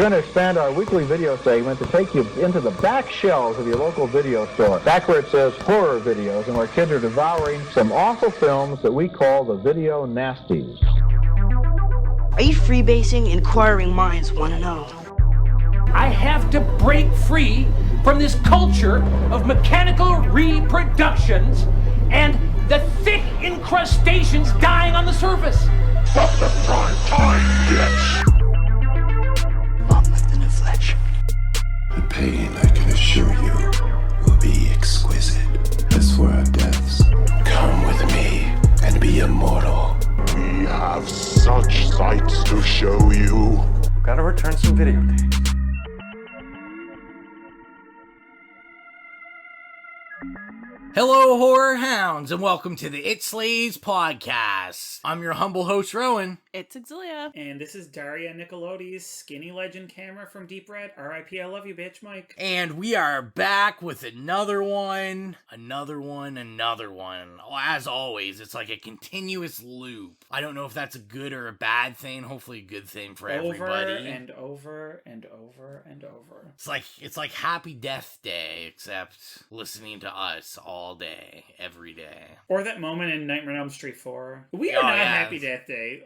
going to expand our weekly video segment to take you into the back shelves of your local video store, back where it says horror videos, and where kids are devouring some awful films that we call the video nasties. Are you freebasing? Inquiring minds want to know. I have to break free from this culture of mechanical reproductions and the thick incrustations dying on the surface. Fuck the prime time, bitch! Long live the new Fletch. The pain, I can assure you, will be exquisite. As for our deaths, come with me and be immortal. We have such sights to show you. Gotta return some videotapes. Hello, horror hounds, and welcome to the It Slays podcast. I'm your humble host, Rowan. It's Xylia. And this is Daria Nicolodi's skinny legend camera from Deep Red. R.I.P. I love you, bitch, Mike. And we are back with another one. As always, it's like a continuous loop. I don't know if that's a good or a bad thing. Hopefully a good thing for everybody. Over and over. It's like Happy Death Day, except listening to us all day, every day. Or that moment in Nightmare on Elm Street 4. We are not Happy Death Day.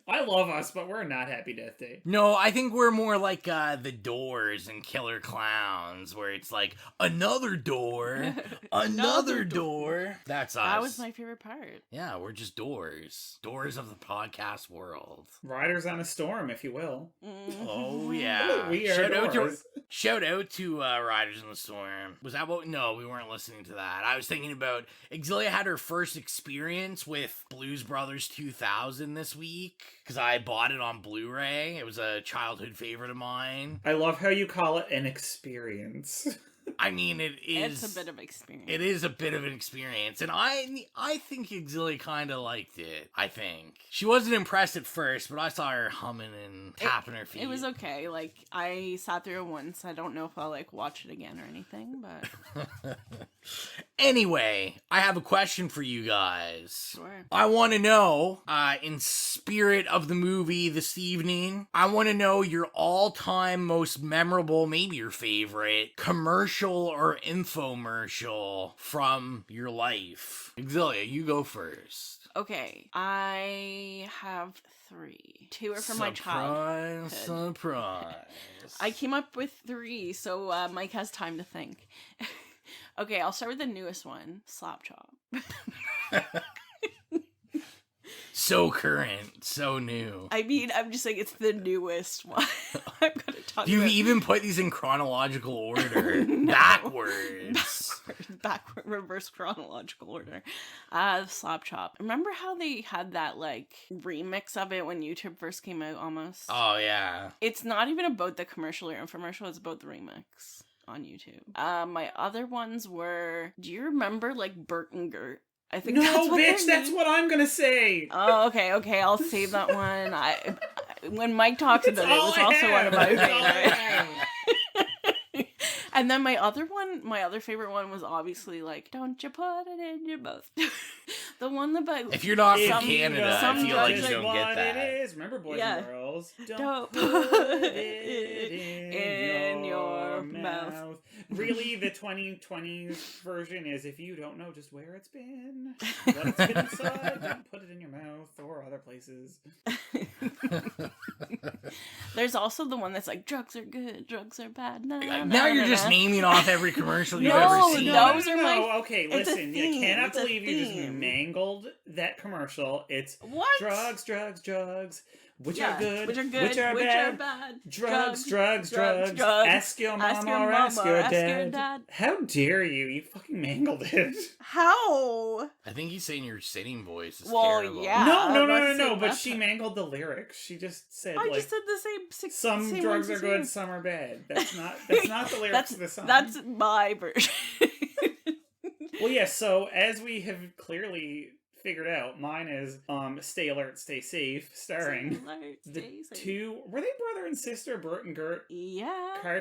I love us, but we're not Happy Death Day. No, I think we're more like The Doors and Killer Clowns, where it's like, another door, another door. That's us. That was my favorite part. Yeah, we're just doors. Doors of the podcast world. Riders on a storm, if you will. Mm-hmm. Oh, yeah. We are Shout out to Riders in the Storm. Was that what? No, we weren't listening to that. I was thinking about, Xylia had her first experience with Blues Brothers 2000 this week, because I bought it on Blu-ray. It was a childhood favorite of mine. I love how you call it an experience. I mean, it's a bit of experience. It is a bit of an experience, and I think Xylia kind of liked it. I think she wasn't impressed at first, but I saw her humming and tapping her feet. It was okay. Like, I sat through it once. I don't know if I'll watch it again or anything, but anyway, I have a question for you guys. Sure. I want to know, in spirit of the movie this evening, I want to know your all-time most memorable, maybe your favorite commercial or infomercial from your life. Xylia, you go first. Okay, I have 3. 2 are from my childhood. Surprise. I came up with 3, so Mike has time to think. Okay, I'll start with the newest one, Slap Chop. So current, so new. I mean, I'm just saying it's the newest one. I'm gonna talk You about... even put these in chronological order. No. Backwards. Backward, reverse chronological order. Slap Chop. Remember how they had that, remix of it when YouTube first came out, almost? Oh, yeah. It's not even about the commercial or infomercial, it's about the remix on YouTube. My other ones were, do you remember, Bert and Gert? I think that's what I'm gonna say. Oh, okay, I'll save that one. When Mike talks about it, it was also one of my favorites. And then my other favorite one was obviously don't you put it in your mouth. The one about if you're not from Canada, I feel like you don't get that. It is. Remember, boys and girls, don't put it in your mouth. Really, the 2020s version is if you don't know just where it's been, what it's been inside, don't put it in your mouth or other places. There's also the one that's drugs are good, drugs are bad. Now you're just naming off every commercial you've ever seen. Those are my... Okay, listen, you cannot believe you just mangled that commercial. It's what? Drugs. Which are good, which are bad. Drugs. Ask your mama or ask your dad. How dare you? You fucking mangled it. How? I think he's saying your singing voice is well, terrible. Yeah. No, but she mangled the lyrics. She just said, I just said the some same drugs are good, you. some are bad. That's not the lyrics of the song. That's my version. Well, yeah, so as we have clearly figured out, mine is Stay Alert, Stay Safe, starring two, were they brother and sister, Bert and Gert? Yeah.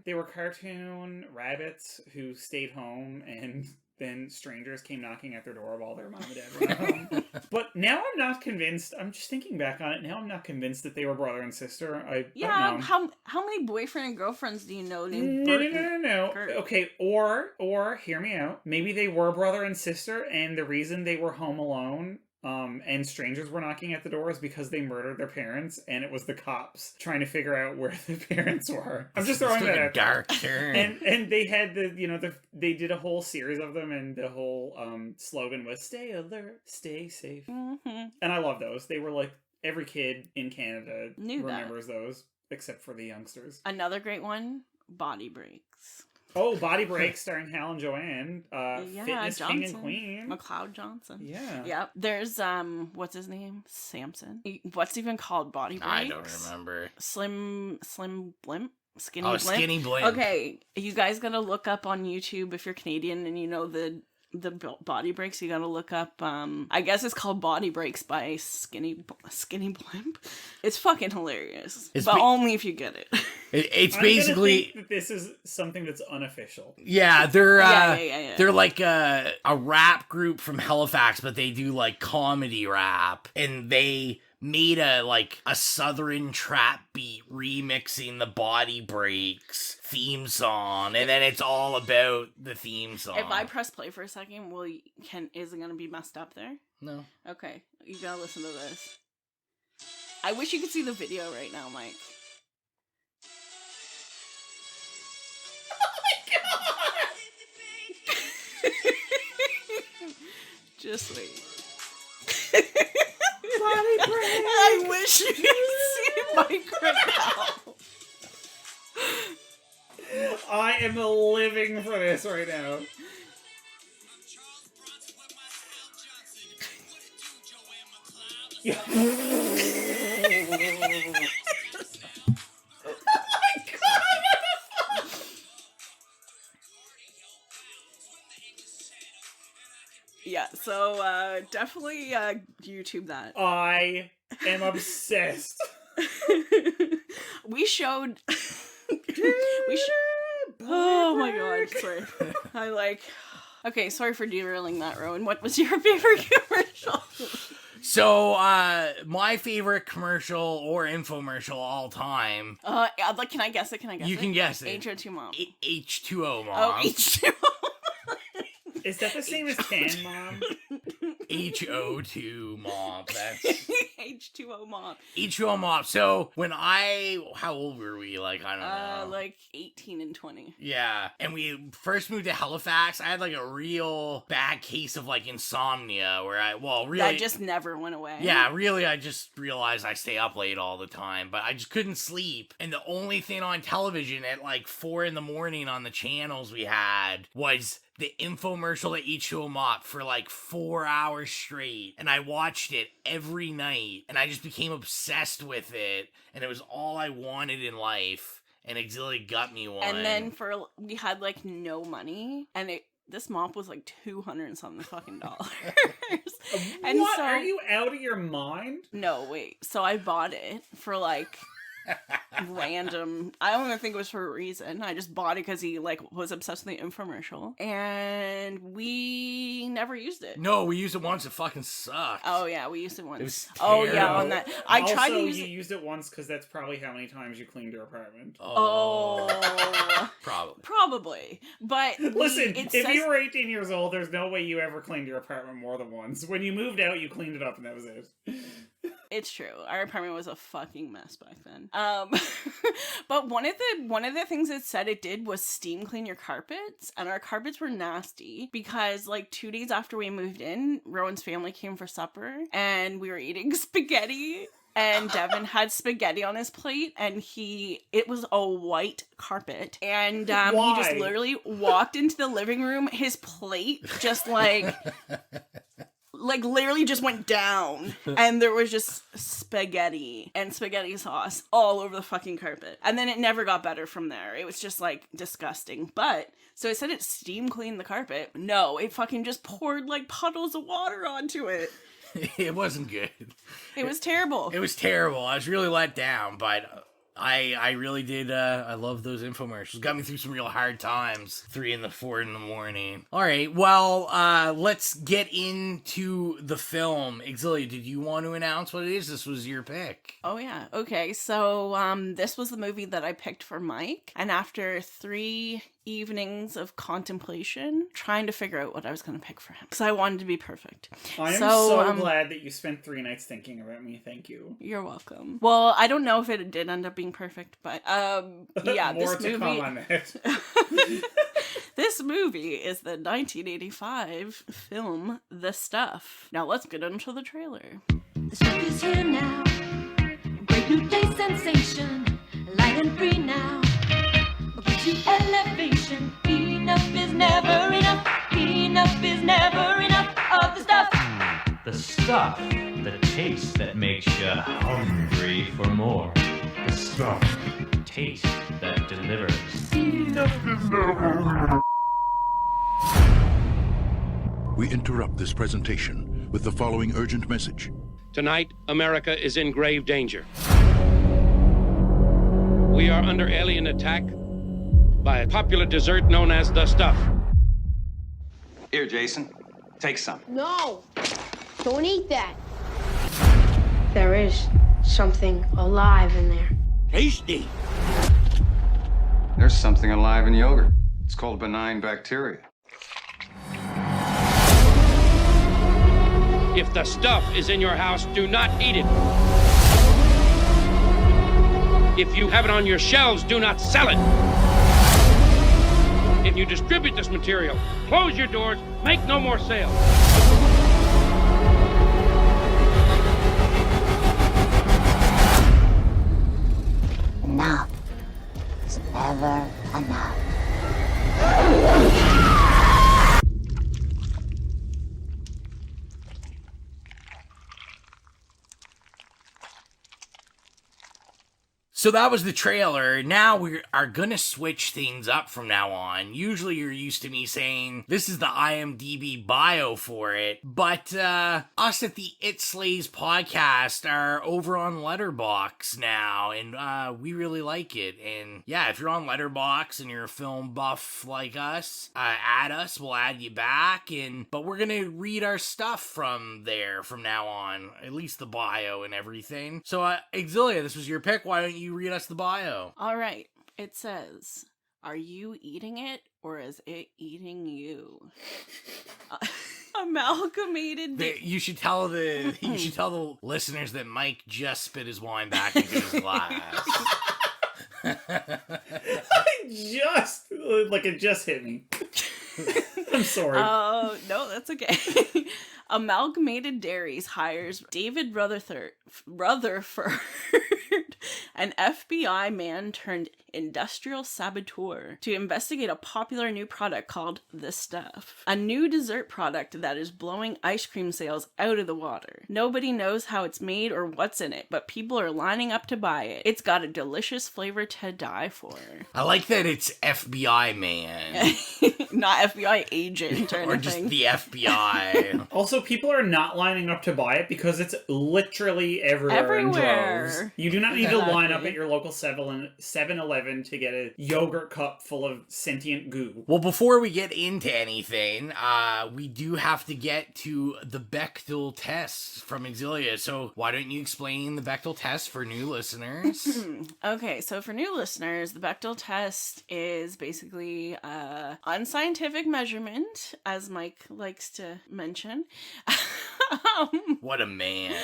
They were cartoon rabbits who stayed home and then strangers came knocking at their door while their mom and dad were not home. But now I'm not convinced. I'm just thinking back on it. Now I'm not convinced that they were brother and sister. I don't know. How many boyfriend and girlfriends do you know named No. Bert? Okay, or hear me out. Maybe they were brother and sister, and the reason they were home alone and strangers were knocking at the door is because they murdered their parents, and it was the cops trying to figure out where the parents were. I'm just throwing that out. Dark turn. And they had they did a whole series of them, and the whole slogan was "Stay alert, stay safe." Mm-hmm. And I love those. They were like every kid in Canada remembers that. those, except for the youngsters. Another great one, Body Breaks. Oh, Body Breaks, starring Hal and Joanne. Fitness Johnson. King and Queen. McLeod Johnson. Yeah. Yep. There's, what's his name? Samson. What's even called Body Breaks? I don't remember. Slim Blimp? Skinny Oh, Blimp? Skinny Blimp. Okay, you guys gotta look up on YouTube if you're Canadian and you know the Body Breaks. You gotta look up, I guess it's called Body Breaks by Skinny Blimp. It's fucking hilarious. But only if you get it. It's basically think that this is something that's unofficial. Yeah, they're yeah. They're like a rap group from Halifax, but they do like comedy rap, and they made a southern trap beat remixing the Body Breaks theme song, and then it's all about the theme song. If I press play for a second, is it gonna be messed up there? No. Okay, you gotta listen to this. I wish you could see the video right now, Mike. Just wait. Body Break! I wish you could see Mike right now. I am living for this right now. Yeah, so definitely YouTube that. I am obsessed. We showed. Oh my god, sorry. Okay, sorry for derailing that, Rowan. What was your favorite commercial? So, my favorite commercial or infomercial all time. Can I guess it? You can guess it. H2O Mom. H2O Mom. Oh, H2O. Is that the same as Tan Mom? H02 Mom. That's H2O Mom. H2O Mom. So how old were we? I don't know. 18 and 20. Yeah. And we first moved to Halifax. I had a real bad case of insomnia where that just never went away. Yeah, really, I just realized I stay up late all the time, but I just couldn't sleep. And the only thing on television at 4 a.m. on the channels we had was the infomercial to H2O Mop for 4 hours straight. And I watched it every night, and I just became obsessed with it, and it was all I wanted in life. And Xylia got me one. And then we had no money, and this mop was $200 and something fucking dollars. And what? Are you out of your mind? No, wait. So I bought it for random. I don't even think it was for a reason. I just bought it because he was obsessed with the infomercial, and we never used it. No, we used it once. It fucking sucked. Oh yeah, we used it once. It was terrible. Oh yeah, on that. I tried to use you it. used it once because that's probably how many times you cleaned your apartment. Oh, probably. But listen, if you were 18 years old, there's no way you ever cleaned your apartment more than once. When you moved out, you cleaned it up, and that was it. It's true. Our apartment was a fucking mess back then. But one of the things it said it did was steam clean your carpets, and our carpets were nasty because 2 days after we moved in, Rowan's family came for supper, and we were eating spaghetti. And Devin had spaghetti on his plate, and it was a white carpet. And he just literally walked into the living room. His plate just literally just went down, and there was just spaghetti and spaghetti sauce all over the fucking carpet. And then it never got better from there. It was just disgusting. But so it said it steam cleaned the carpet. No, it fucking just poured puddles of water onto it. It wasn't good. It was terrible. It was terrible. I was really let down, but I really did. I love those infomercials. Got me through some real hard times. 3 and 4 in the morning. All right. Well, let's get into the film. Xylia, did you want to announce what it is? This was your pick. Oh yeah. Okay. So this was the movie that I picked for Mike, and after 3 evenings of contemplation, trying to figure out what I was going to pick for him, because I wanted to be perfect. I am so glad that you spent 3 nights thinking about me. Thank you. You're welcome. Well, I don't know if it did end up being perfect, but yeah, More this to movie. come on that. This movie is the 1985 film The Stuff. Now let's get into the trailer. The stuff is here now. Great new day sensation. Light and free now. Get you elevation. Enough is never enough. Enough is never enough of the stuff. The stuff, the taste that makes you hungry for more. The stuff, taste that delivers. Enough is never enough. We interrupt this presentation with the following urgent message. Tonight, America is in grave danger. We are under alien attack by a popular dessert known as the stuff. Here, Jason, take some. No, don't eat that. There is something alive in there. Tasty. There's something alive in yogurt. It's called benign bacteria. If the stuff is in your house, do not eat it. If you have it on your shelves, do not sell it. If you distribute this material, close your doors, make no more sales. Enough is never enough. So that was the trailer. Now we are gonna switch things up from now on. Usually you're used to me saying, this is the IMDb bio for it. But us at the It Slays podcast are over on Letterboxd now. And we really like it. And yeah, if you're on Letterboxd and you're a film buff like us, add us. We'll add you back. But we're gonna read our stuff from there from now on. At least the bio and everything. So Xylia, this was your pick. Why don't you read us the bio? All right. It says, are you eating it or is it eating you? Amalgamated. You should tell the listeners that Mike just spit his wine back into his glass. It just hit me. I'm sorry. Oh, no, that's okay. Amalgamated Dairies hires David Rutherford, an FBI man turned industrial saboteur, to investigate a popular new product called The Stuff, a new dessert product that is blowing ice cream sales out of the water. Nobody knows how it's made or what's in it, but people are lining up to buy it. It's got a delicious flavor to die for. I like that it's FBI man. Not FBI agent or anything. Or just the FBI. Also, people are not lining up to buy it because it's literally everywhere. In droves. You do not need to line up at your local 7-Eleven to get a yogurt cup full of sentient goo. Well, before we get into anything, we do have to get to the Bechdel test from Xylia. So why don't you explain the Bechdel test for new listeners? Okay, so for new listeners, the Bechdel test is basically unscientific measurement, as Mike likes to mention. What a man.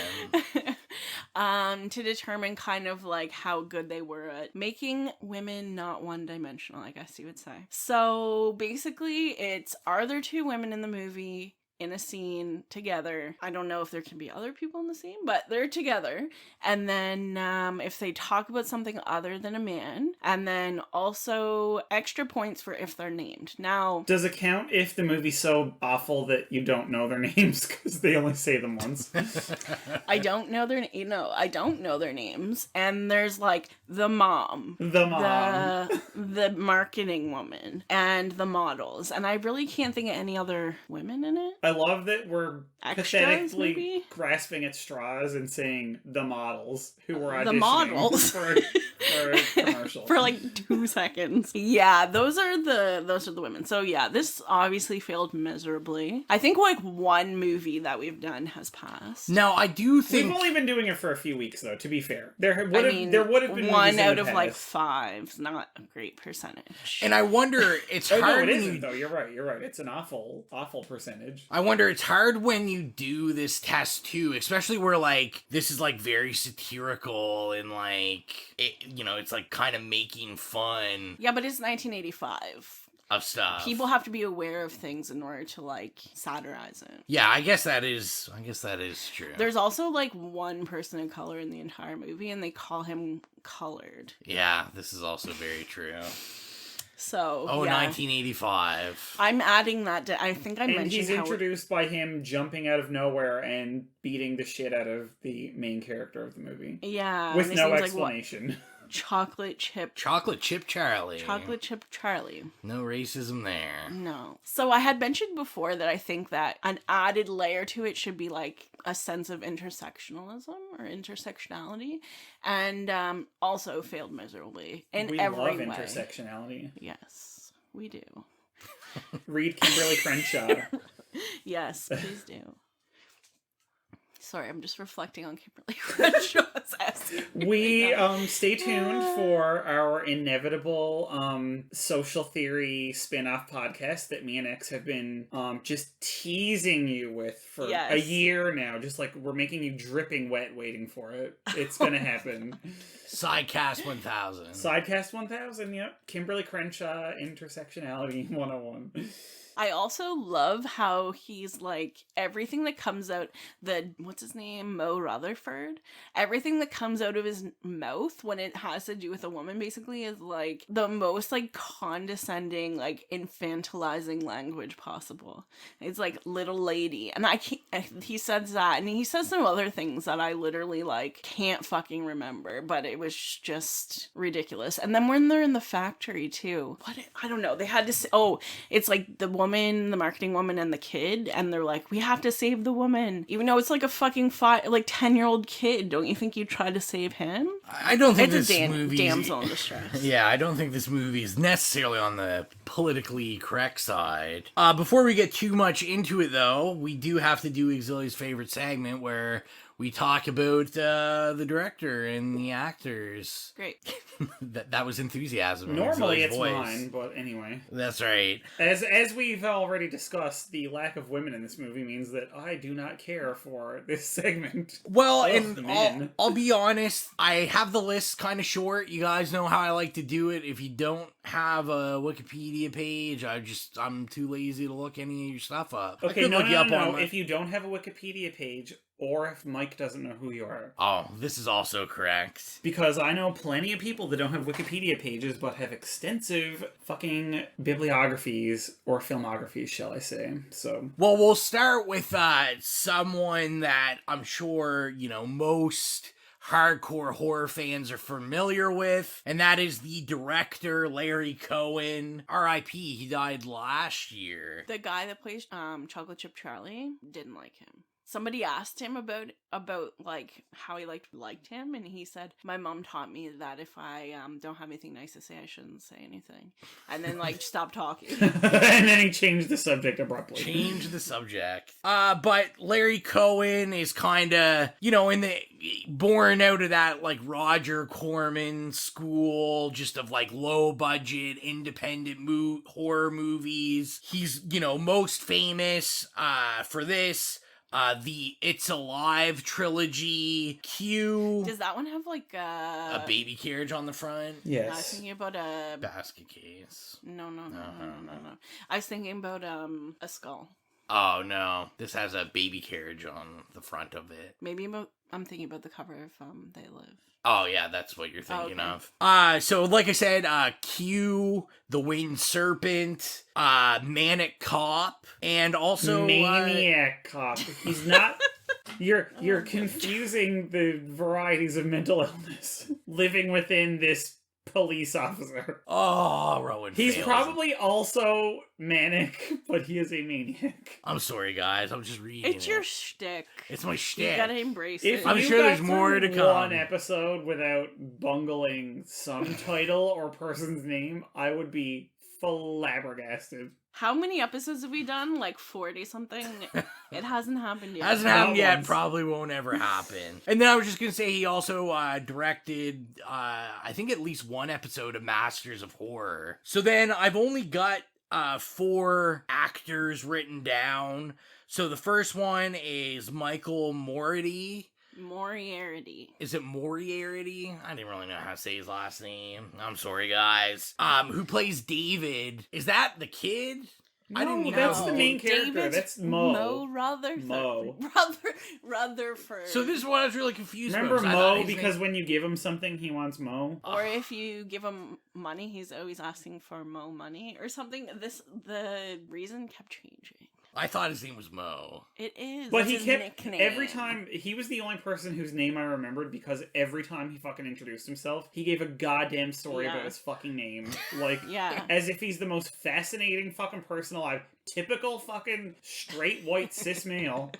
To determine kind of like how good they were at making women not one-dimensional, I guess you would say. So basically it's, are there 2 women in the movie in a scene together? I don't know if there can be other people in the scene, but they're together. And then if they talk about something other than a man, and then also extra points for if they're named. Now, does it count if the movie's so awful that you don't know their names because they only say them once? I don't know their names. And there's like the mom, the marketing woman, and the models. And I really can't think of any other women in it. I love that we're Extras, pathetically maybe? grasping at straws and saying the models who were auditioning The models. for a commercial. For like 2 seconds. Yeah, those are the women. So yeah, this obviously failed miserably. I think like one movie that we've done has passed. Now, I do think... We've only been doing it for a few weeks, though, to be fair. There would have been one movies in out the of like past. 5. Not a great percentage. And I wonder, it's Oh, hard no, it when isn't, you... though. You're right. It's an awful percentage. I wonder, it's hard when you do this test, too, especially where, like, this is, like, very satirical and, like, it's, like, kind of making fun. Yeah, but it's 1985. Of stuff. People have to be aware of things in order to, like, satirize it. Yeah, I guess that is true. There's also, like, one person of color in the entire movie, and they call him colored. Yeah, this is also very true. So, yeah. 1985. I'm adding that I think I mentioned And he's introduced by him jumping out of nowhere and beating the shit out of the main character of the movie. Yeah. With no explanation. Like, Chocolate chip Charlie. Chocolate chip Charlie. No racism there. No. So I had mentioned before that I think that an added layer to it should be like a sense of intersectionalism or intersectionality, and also failed miserably in every way. We love intersectionality. Yes, we do. Read Kimberly Crenshaw. Yes, please do. Sorry, I'm just reflecting on Kimberly Crenshaw's essay. We stay tuned for our inevitable social theory spin-off podcast that me and X have been just teasing you with for a year now. Just like we're making you dripping wet waiting for it. It's gonna happen. Sidecast 1000. Sidecast 1000, yep. Kimberly Crenshaw, Intersectionality 101. I also love how he's like, everything that comes out, what's his name? Mo Rutherford? Everything that comes out of his mouth when it has to do with a woman basically is like the most like condescending, like infantilizing language possible. It's like little lady. And he says that, and he says some other things that I literally like can't fucking remember, but it was just ridiculous. And then when they're in the factory too, I don't know, they had to say, it's like the marketing woman and the kid, and they're like, we have to save the woman, even though it's like a fucking 10-year-old kid. Don't you think you try to save him? I don't think it's this movie damsel in distress. Yeah, I don't think this movie is necessarily on the politically correct side. Before we get too much into it, though, we do have to do Xylia's favorite segment where we talk about the director and the actors. Great. that was enthusiasm. Normally it's voice. mine, but anyway. That's right. As we've already discussed, the lack of women in this movie means that I do not care for this segment. Well, I'll be honest, I have the list kind of short. You guys know how I like to do it. If you don't have a Wikipedia page, I'm too lazy to look any of your stuff up. Okay, no. If you don't have a Wikipedia page, or if Mike doesn't know who you are. Oh, this is also correct. Because I know plenty of people that don't have Wikipedia pages, but have extensive fucking bibliographies, or filmographies, shall I say. So, well, we'll start with someone that I'm sure, most hardcore horror fans are familiar with, and that is the director, Larry Cohen. R.I.P. He died last year. The guy that plays Chocolate Chip Charlie didn't like him. Somebody asked him about like how he liked him, and he said, my mom taught me that if I don't have anything nice to say, I shouldn't say anything, and then like stop talking. And then he changed the subject abruptly. But Larry Cohen is kind of born out of that like Roger Corman school, just of like low budget independent horror movies. He's most famous for this. The It's Alive trilogy. Q. Does that one have like a baby carriage on the front? Yes. I was thinking about a basket case. No. I was thinking about a skull. Oh no, this has a baby carriage on the front of it. Maybe I'm thinking about the cover of They Live. Oh yeah, that's what you're thinking of. So like I said, Q, the Winged Serpent, Manic Cop, and also Maniac Cop. He's not. You're confusing the varieties of mental illness living within this police officer. Oh, Rowan He's fails. probably also manic, but he is a maniac. I'm sorry, guys. I'm just reading It's your shtick. It's my shtick. You gotta embrace If it. I'm you sure got there's more through to come. one episode without bungling some title or person's name, I would be flabbergasted. How many episodes have we done? Like 40 something? It hasn't happened yet. Hasn't happened yet, probably won't ever happen. And then I was just gonna say he also directed, I think at least one episode of Masters of Horror. So then I've only got 4 actors written down. So the first one is Michael Moriarty. Is it Moriarty? I didn't really know how to say his last name. I'm sorry, guys. Who plays David? Is that the kid? No, I didn't that's know. the main character. David's That's Mo. Mo Rutherford. So this is what I was really confused Remember about. Mo, because when you give him something, he wants Mo? Or if you give him money, he's always asking for Mo money or something. The reason kept changing. I thought his name was Mo. It is. But That's he his kept, nickname. every time, he was the only person whose name I remembered because every time he fucking introduced himself, he gave a goddamn story about his fucking name. Like, as if he's the most fascinating fucking person alive. Typical fucking straight white cis male.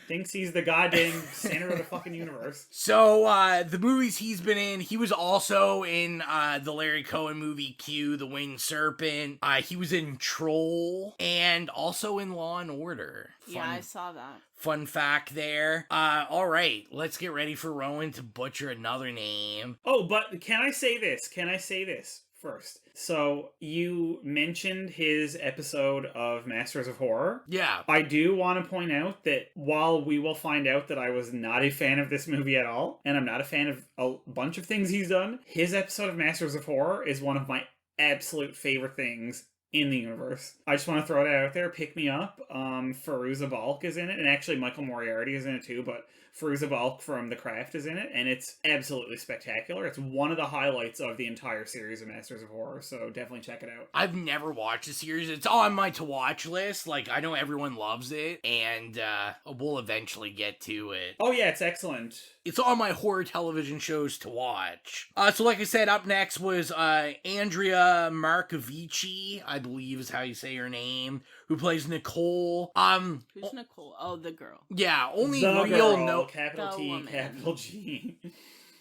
Thinks he's the goddamn center of the fucking universe. So, the movies he's been in, he was also in the Larry Cohen movie Q, The Winged Serpent. He was in Troll, and also in Law and Order. Yeah, I saw that. Fun fact there. All right, let's get ready for Rowan to butcher another name. Oh, but can I say this? First. So, you mentioned his episode of Masters of Horror. Yeah. I do want to point out that while we will find out that I was not a fan of this movie at all, and I'm not a fan of a bunch of things he's done, his episode of Masters of Horror is one of my absolute favorite things in the universe. I just want to throw that out there. Pick Me Up. Fairuza Balk is in it, and actually Michael Moriarty is in it too, but Fairuza Balk from The Craft is in it, and it's absolutely spectacular. It's one of the highlights of the entire series of Masters of Horror, so definitely check it out. I've never watched the series. It's on my to-watch list. Like, I know everyone loves it, and we'll eventually get to it. Oh yeah, it's excellent. It's on my horror television shows to watch. So like I said, up next was Andrea Markovici, I believe is how you say her name, who plays Nicole. Who's Nicole? Oh, the girl. Yeah, only the real girl, capital the T, woman. capital G.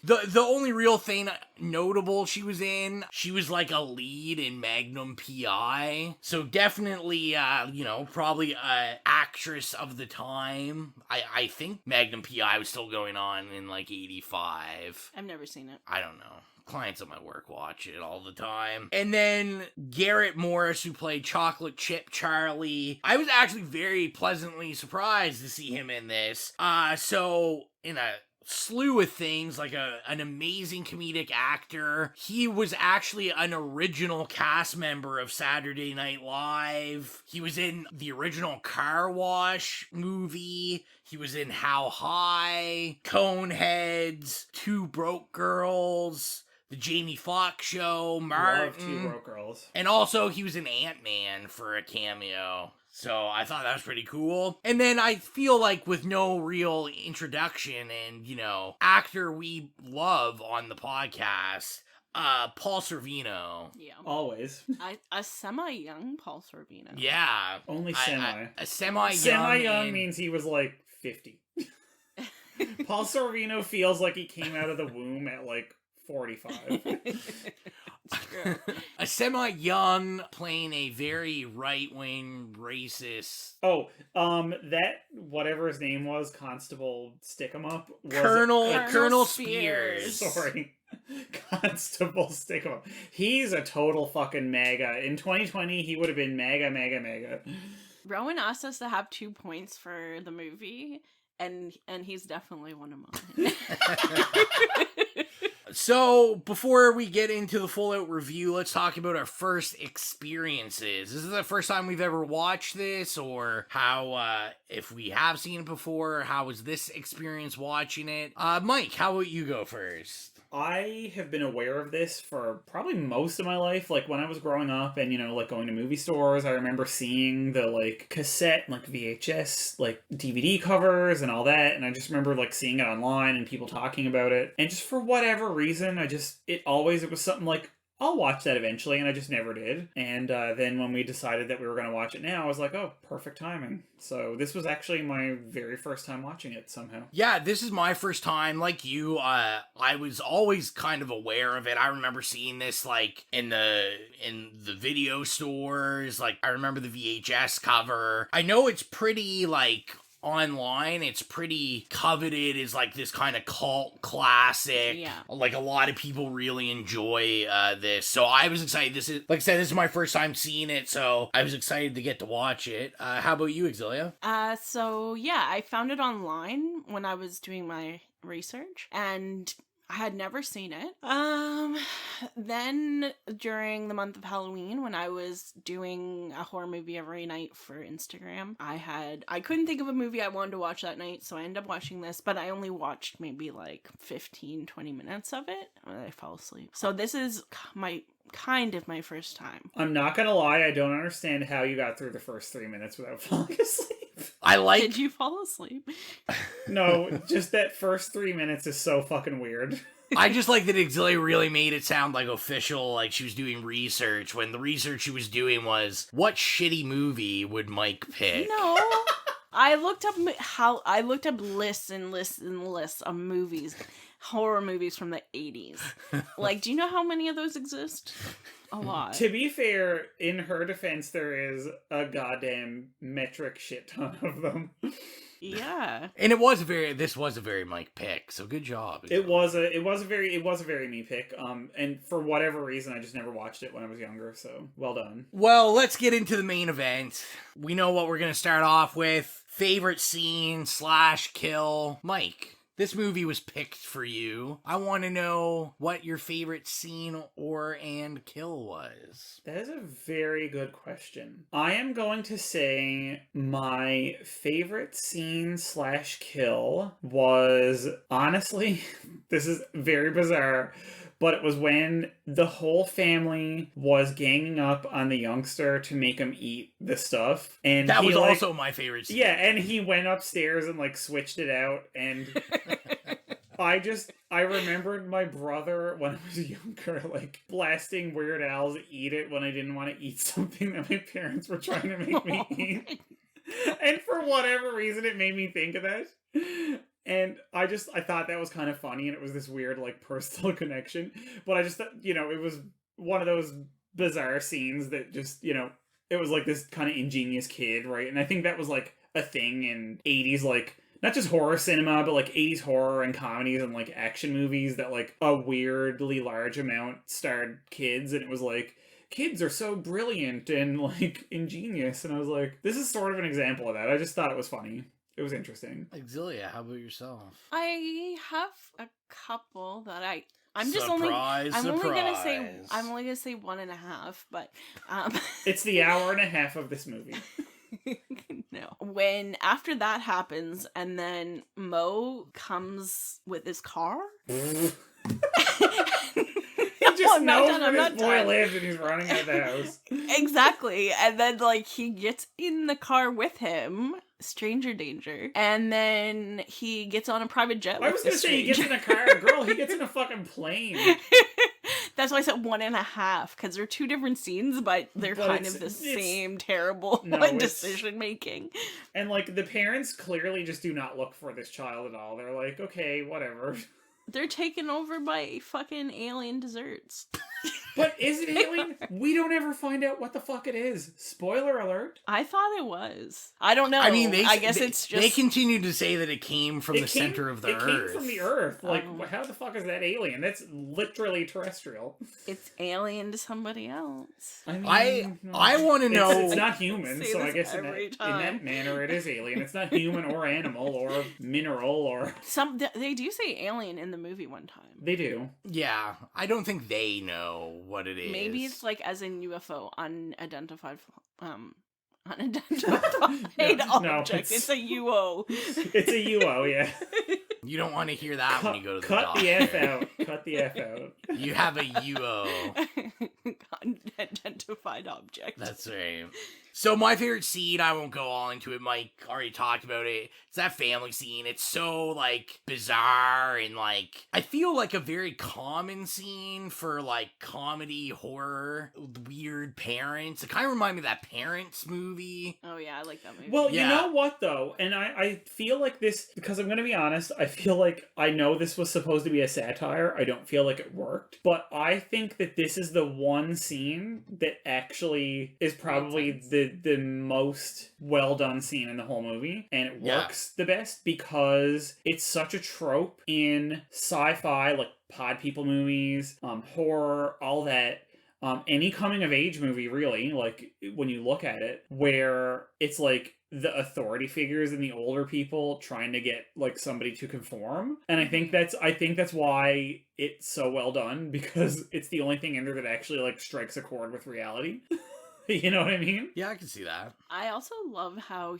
The only real thing notable she was in, she was like a lead in Magnum P.I. So definitely, probably a actress of the time. I think Magnum P.I. was still going on in like 85. I've never seen it. I don't know. Clients at my work watch it all the time. And then Garrett Morris, who played Chocolate Chip Charlie. I was actually very pleasantly surprised to see him in this. So in a slew of things, like an amazing comedic actor. He was actually an original cast member of Saturday Night Live. He was in the original Car Wash movie. He was in How High, Coneheads, Two Broke Girls, The Jamie Foxx Show, Martin. Love Two Broke Girls. And also he was in Ant-Man for a cameo. So I thought that was pretty cool. And then I feel like with no real introduction and, actor we love on the podcast, Paul Sorvino. Yeah. Always. A semi-young Paul Sorvino. Yeah. Only semi. A semi-young. Semi-young means he was like 50. Paul Sorvino feels like he came out of the womb at like 45. True. A semi-young playing a very right-wing racist. Oh, that whatever his name was, Constable Stick-em-up, was Colonel Spears. Sorry. Constable Stick-em-up. He's a total fucking MAGA. In 2020, he would have been MAGA. Rowan asked us to have 2 points for the movie, and he's definitely one of mine. So, before we get into the full-out review, let's talk about our first experiences. Is this the first time we've ever watched this, or how, if we have seen it before, how was this experience watching it? Mike, how about you go first? I have been aware of this for probably most of my life. Like, when I was growing up and, like, going to movie stores, I remember seeing the, like, cassette, like, VHS, like, DVD covers and all that, and I just remember, like, seeing it online and people talking about it. And just for whatever reason, it was something like, I'll watch that eventually, and I just never did. And then when we decided that we were going to watch it now, I was like, oh, perfect timing. So this was actually my very first time watching it somehow. Yeah, this is my first time. Like you, I was always kind of aware of it. I remember seeing this like in the video stores. Like I remember the VHS cover. I know it's pretty like online, it's pretty coveted as like this kind of cult classic. Yeah. Like a lot of people really enjoy this. So I was excited. This is, like I said, this is my first time seeing it, so I was excited to get to watch it. How about you, Xylia? So yeah, I found it online when I was doing my research, and I had never seen it. Then during the month of Halloween, when I was doing a horror movie every night for Instagram, I couldn't think of a movie I wanted to watch that night, so I ended up watching this, but I only watched maybe like 15-20 minutes of it, and I fell asleep. So this is my first time. I'm not gonna lie, I don't understand how you got through the first 3 minutes without falling asleep. Did you fall asleep? No, just that first 3 minutes is so fucking weird. I just like that Xylia really made it sound like official, like she was doing research, when the research she was doing was, what shitty movie would Mike pick? No. I looked up lists and lists and lists of movies, horror movies from the 80s. Like, do you know how many of those exist? A lot. To be fair, in her defense, there is a goddamn metric shit ton of them. Yeah. And this was a very Mike pick, so good job. It was a very me pick. And for whatever reason, I just never watched it when I was younger, so well done. Well, let's get into the main event. We know what we're gonna start off with. Favorite scene / kill. Mike, this movie was picked for you. I want to know what your favorite scene and kill was. That is a very good question. I am going to say my favorite scene / kill was, honestly, this is very bizarre, but it was when the whole family was ganging up on the youngster to make him eat the stuff. And that was also my favorite scene. Yeah, and he went upstairs and like switched it out, and I remembered my brother when I was younger, like blasting Weird Al's Eat It when I didn't want to eat something that my parents were trying to make me eat. And for whatever reason, it made me think of that. And I thought that was kind of funny, and it was this weird, like, personal connection. But I just thought, it was one of those bizarre scenes that just, it was like this kind of ingenious kid, right? And I think that was, like, a thing in 80s, like, not just horror cinema, but, like, 80s horror and comedies and, like, action movies that, like, a weirdly large amount starred kids. And it was like, kids are so brilliant and, like, ingenious. And I was like, this is sort of an example of that. I just thought it was funny. It was interesting. Xylia, how about yourself? I have a couple that I'm only gonna say 1.5, but it's the hour and a half of this movie. No. When after that happens, and then Mo comes with his car. He just knows where his boy lives and he's running out of the house. Exactly. And then, like, he gets in the car with him. Stranger danger. And then he gets on a private jet. I was going to say he gets in a car. Girl, he gets in a fucking plane. That's why I said 1.5, because they're two different scenes, but they're kind of the same terrible decision making. And, like, the parents clearly just do not look for this child at all. They're like, okay, whatever. They're taken over by fucking alien desserts. But is it alien? We don't ever find out what the fuck it is. Spoiler alert. I thought it was. I don't know. I mean, I guess it's just... They continue to say that it came from the center of the Earth. It came from the Earth. Like, how the fuck is that alien? That's literally terrestrial. It's alien to somebody else. I mean, I want to know... It's not human, so I guess in that manner it is alien. It's not human or animal or mineral or... They do say alien in the movie one time. They do. Yeah. I don't think they know what it is. Maybe it's like as in UFO, unidentified object. No, it's a UO. It's a UO, yeah. You don't want to hear that when you go to the Cut doctor. the F out. Cut the F out. You have a UO. Unidentified object. That's right. So my favorite scene, I won't go all into it, Mike already talked about it. It's that family scene. It's so, like, bizarre and, like, I feel like a very common scene for, like, comedy, horror, weird parents. It kind of reminds me of that Parents movie. Oh, yeah, I like that movie. Well, you know what, though? And I feel like this, because I'm going to be honest, I feel like I know this was supposed to be a satire. I don't feel like it worked. But I think that this is the one scene that actually is probably the most well-done scene in the whole movie. And it works the best because it's such a trope in sci-fi, like pod people movies, horror, all that. Any coming-of-age movie, really, like, when you look at it, where it's, like, the authority figures and the older people trying to get, like, somebody to conform. And I think that's why it's so well done, because it's the only thing in there that actually, like, strikes a chord with reality. You know what I mean? Yeah, I can see that. I also love how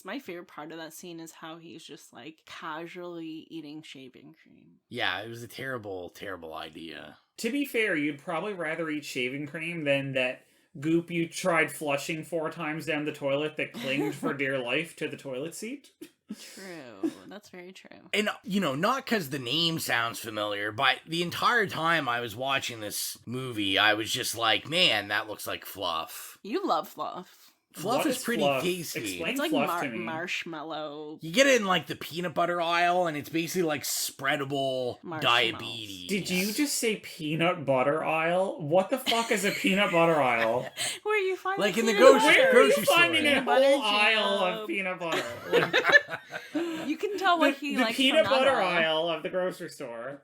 my favorite part of that scene is how he's just, like, casually eating shaving cream. Yeah, it was a terrible, terrible idea. To be fair, you'd probably rather eat shaving cream than that goop you tried flushing 4 times down the toilet that clinged for dear life to the toilet seat. True. That's very true. And, you know, not because the name sounds familiar, but the entire time I was watching this movie, I was just like, man, that looks like fluff. You love fluff. Fluff is pretty tasty. Explain it's like fluff to me. marshmallow. You get it in, like, the peanut butter aisle, and it's basically, like, spreadable diabetes. Did you just say peanut butter aisle? What the fuck is a peanut butter aisle? Where you find like in the Where grocery are you store. finding a whole aisle of peanut butter? Like, you can tell what he likes the peanut from that butter aisle. aisle of the grocery store.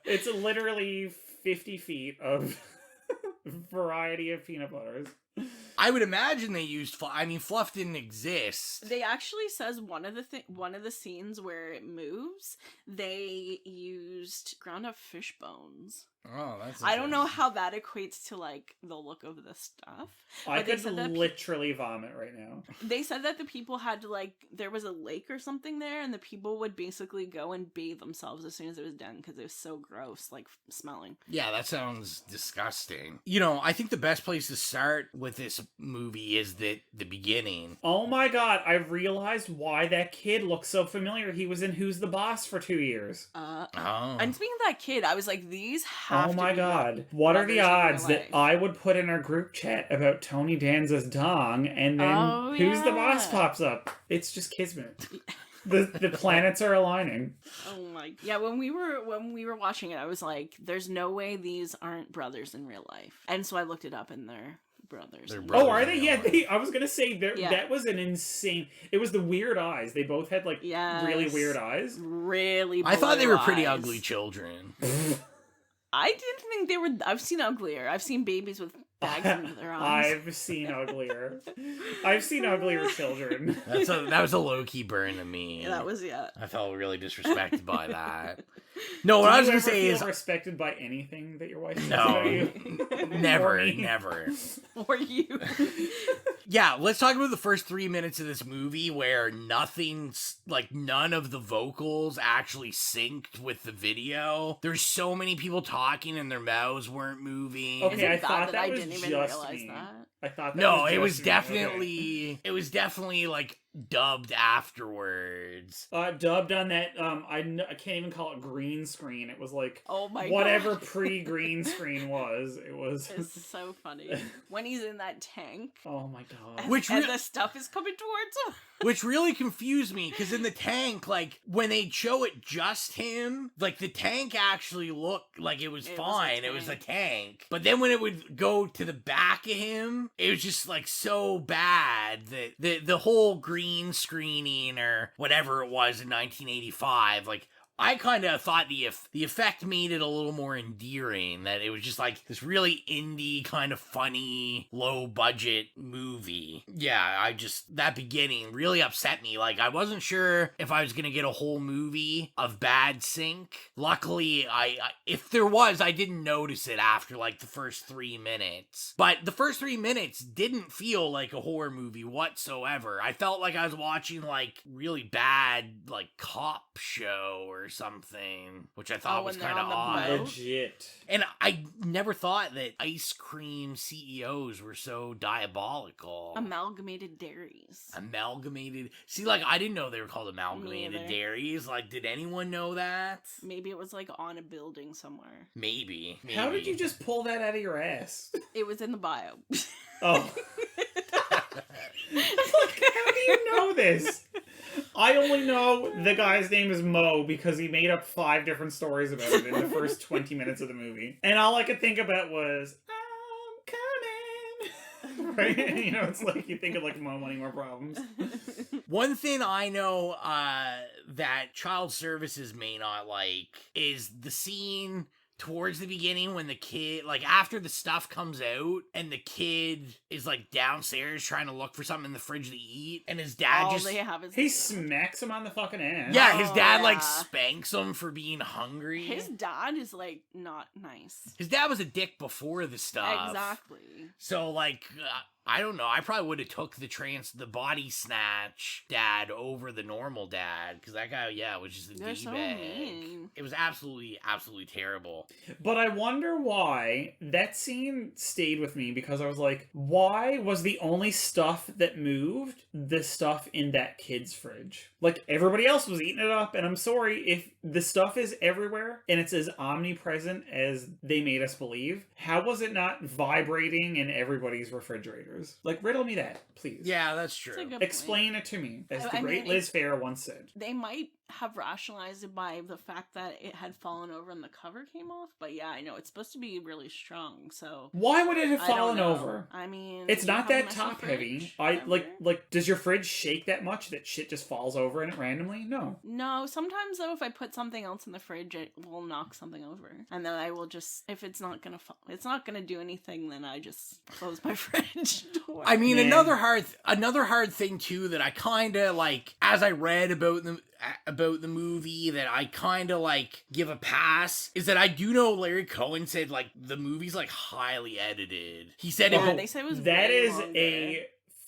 It's literally 50 feet of variety of peanut butters. I would imagine they used fluff. I mean, fluff didn't exist. They actually says one of the scenes where it moves, they used ground up fish bones. Oh, that's. I don't know how that equates to like the look of the stuff. I could literally vomit right now. They said that the people had to there was a lake or something there, and the people would basically go and bathe themselves as soon as it was done because it was so gross, like smelling. Yeah, that sounds disgusting. You know, I think the best place to start with this movie is the beginning. Oh my god, I realized why that kid looks so familiar. He was in Who's the Boss for 2 years. And speaking of that kid, I was like, these have oh my god, what are the odds that I would put in our group chat about Tony Danza's dong, and then Who's the Boss pops up? It's just kismet. The planets are aligning. Oh my! Yeah, when we were watching it, I was like, "There's no way these aren't brothers in real life." And so I looked it up, and they're brothers. Oh, are they? Yeah, I was gonna say that was an insane. It was the weird eyes. They both had really weird eyes. Really, I thought they were pretty eyes. ugly children. I didn't think they were. I've seen uglier. I've seen babies with bags under their eyes. I've seen uglier. I've seen uglier children. That was a low-key burn to me. Yeah, that was I felt really disrespected by that. No, what I was gonna say is respected by anything that your wife says no, about you? never. Or you. Yeah, let's talk about the first 3 minutes of this movie where none of the vocals actually synced with the video. There's so many people talking and their mouths weren't moving. Okay, I thought that was didn't even just realize me. that. I thought that no, was it was just me. definitely Okay. it was definitely like dubbed afterwards. Dubbed on that. I can't even call it green screen. It was like God. whatever pre-green screen was. It was. It's so funny when he's in that tank. Oh my god! And the stuff is coming towards him. Which really confused me, because in the tank, like, when they show it just him, like, the tank actually looked like it was fine. It was a tank. But then when it would go to the back of him, it was just, like, so bad that the whole green screening or whatever it was in 1985, like, I kind of thought the effect made it a little more endearing, that it was just like this really indie kind of funny low budget movie. Yeah, that beginning really upset me. Like, I wasn't sure if I was gonna get a whole movie of bad sync. Luckily, if there was, I didn't notice it after like the first 3 minutes. But the first 3 minutes didn't feel like a horror movie whatsoever. I felt like I was watching like really bad like cop show or something, which I thought was kind of odd. Legit. And I never thought that ice cream CEOs were so diabolical. Amalgamated Dairies. See, like, I didn't know they were called Amalgamated Dairies. Like, did anyone know that? Maybe it was like on a building somewhere. Maybe. How did you just pull that out of your ass? It was in the bio. Oh. How do you know this? I only know the guy's name is Mo because he made up 5 different stories about it in the first 20 minutes of the movie. And all I could think about was, I'm coming. Right? You know, it's like you think of like Mo wanting more problems. One thing I know that child services may not like is the scene towards the beginning when the kid, like, after the stuff comes out and the kid is like downstairs trying to look for something in the fridge to eat, and his dad he smacks him on the fucking ass. Yeah, his dad like spanks him for being hungry. His dad is like not nice. His dad was a dick before the stuff. Exactly. So like I don't know. I probably would have took the body snatch dad over the normal dad, because that guy, was just a d-bag. So mean. It was absolutely terrible. But I wonder why that scene stayed with me, because I was like, why was the only stuff that moved the stuff in that kid's fridge? Like, everybody else was eating it up, and I'm sorry, if the stuff is everywhere and it's as omnipresent as they made us believe, how was it not vibrating in everybody's refrigerator? Like, riddle me that, please. Yeah, that's true. Explain it to me, as the great Liz Phair once said. They might have rationalized it by the fact that it had fallen over and the cover came off, but yeah, I know it's supposed to be really strong, so why would it have fallen over? I mean, it's not that top heavy. Like does your fridge shake that much that shit just falls over in it randomly? No, sometimes though, if I put something else in the fridge, it will knock something over, and then I will just, if it's not gonna do anything, then I just close my fridge door. I mean, another hard thing too that I kind of like, as I read about the movie, that I kind of like give a pass, is that I do know Larry Cohen said like the movie's like highly edited. He said they said it was that way is longer. a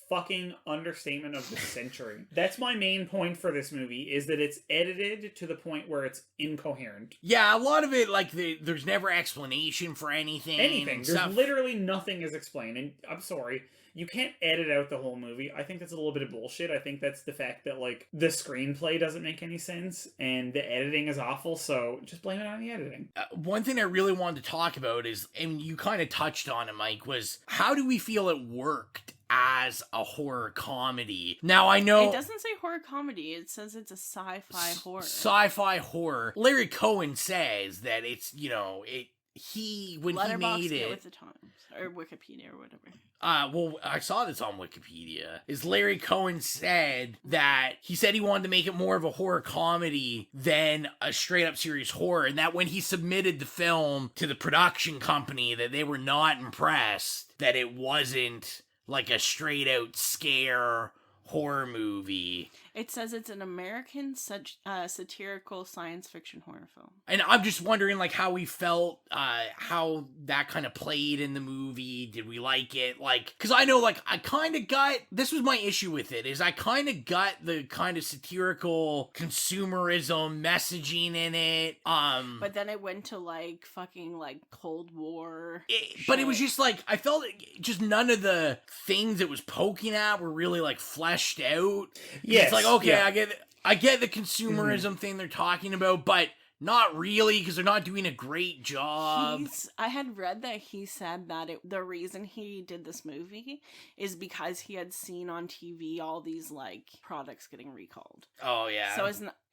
fucking understatement of the century. That's my main point for this movie, is that it's edited to the point where it's incoherent. Yeah, a lot of it, like, there's never explanation for anything. There's literally nothing is explained, and I'm sorry, you can't edit out the whole movie. I think that's a little bit of bullshit. I think that's the fact that, like, the screenplay doesn't make any sense, and the editing is awful, so just blame it on the editing. One thing I really wanted to talk about is, and you kind of touched on it, Mike, was how do we feel it worked as a horror comedy? Now, I know it doesn't say horror comedy, it says it's a sci-fi horror. Sci-fi horror. Larry Cohen says that it's, when he made it with the Times or Wikipedia or whatever. Well, I saw this on Wikipedia. Is Larry Cohen said that he said he wanted to make it more of a horror comedy than a straight up serious horror, and that when he submitted the film to the production company, that they were not impressed that it wasn't like a straight out scare horror movie. It says it's an American satirical science fiction horror film. And I'm just wondering, like, how we felt, how that kind of played in the movie. Did we like it? Like, because I know, like, I kind of got, this was my issue with it, is I kind of got the kind of satirical consumerism messaging in it. But then it went to, like, fucking, like, Cold War. But it was just, like, I felt just none of the things it was poking at were really, like, fleshed out. Yes. It's like, okay, yeah. I get the consumerism thing they're talking about, but not really, because they're not doing a great job. I had read that he said that the reason he did this movie is because he had seen on TV all these, like, products getting recalled. Oh, yeah. So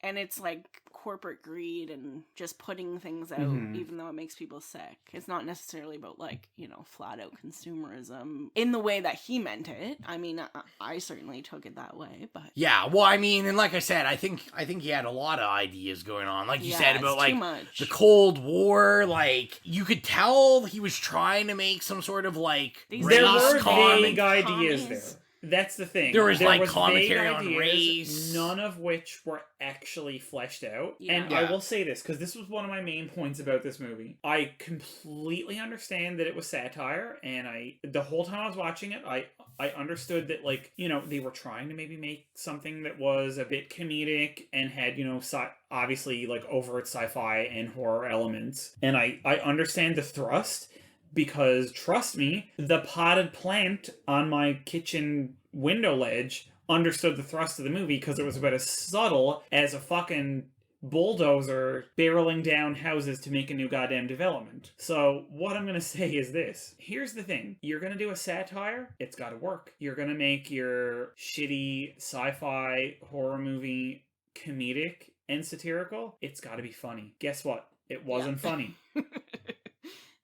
And it's like corporate greed and just putting things out, even though it makes people sick. It's not necessarily about like, you know, flat out consumerism in the way that he meant it. I mean, I certainly took it that way, but yeah, well, I mean, and like I said, I think he had a lot of ideas going on. Like you said about like the Cold War, like you could tell he was trying to make some sort of like there were vague ideas there. That's the thing. There was like commentary on race, none of which were actually fleshed out. Yeah. And I will say this, because this was one of my main points about this movie. I completely understand that it was satire, and the whole time I was watching it, I understood that, like, you know, they were trying to maybe make something that was a bit comedic and had, you know, obviously like overt sci-fi and horror elements. And I understand the thrust. Because, trust me, the potted plant on my kitchen window ledge understood the thrust of the movie because it was about as subtle as a fucking bulldozer barreling down houses to make a new goddamn development. So, what I'm going to say is this. Here's the thing. You're going to do a satire, it's got to work. You're going to make your shitty sci-fi horror movie comedic and satirical, it's got to be funny. Guess what? It wasn't funny.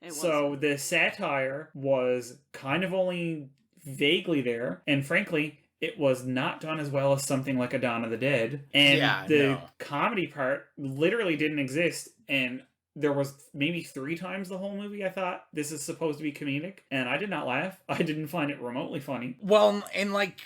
So the satire was kind of only vaguely there, and frankly, it was not done as well as something like A Dawn of the Dead. And the comedy part literally didn't exist, and there was maybe 3 times the whole movie I thought this is supposed to be comedic, and I did not laugh. I didn't find it remotely funny. Well, and like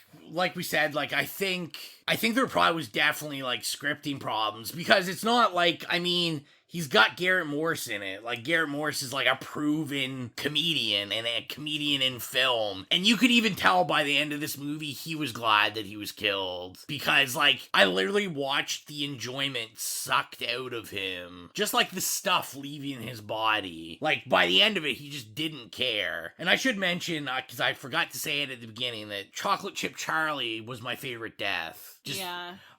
we said, like I think there probably was definitely like scripting problems, because it's not like, I mean, he's got Garrett Morris in it. Like, Garrett Morris is like a proven comedian and a comedian in film. And you could even tell by the end of this movie, he was glad that he was killed. Because, like, I literally watched the enjoyment sucked out of him. Just like the stuff leaving his body. Like, by the end of it, he just didn't care. And I should mention, because I forgot to say it at the beginning, that Chocolate Chip Charlie was my favorite death.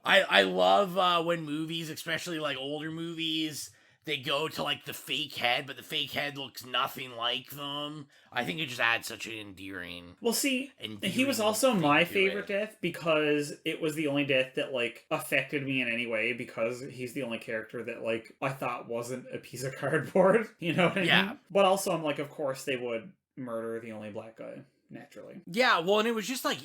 I love when movies, especially like older movies, they go to like the fake head, but the fake head looks nothing like them. I think it just adds such an endearing. Well, see, he was also my favorite death because it was the only death that like affected me in any way, because he's the only character that like I thought wasn't a piece of cardboard. You know what I mean? But also I'm like, of course they would murder the only black guy, naturally. Yeah, well, and it was just like,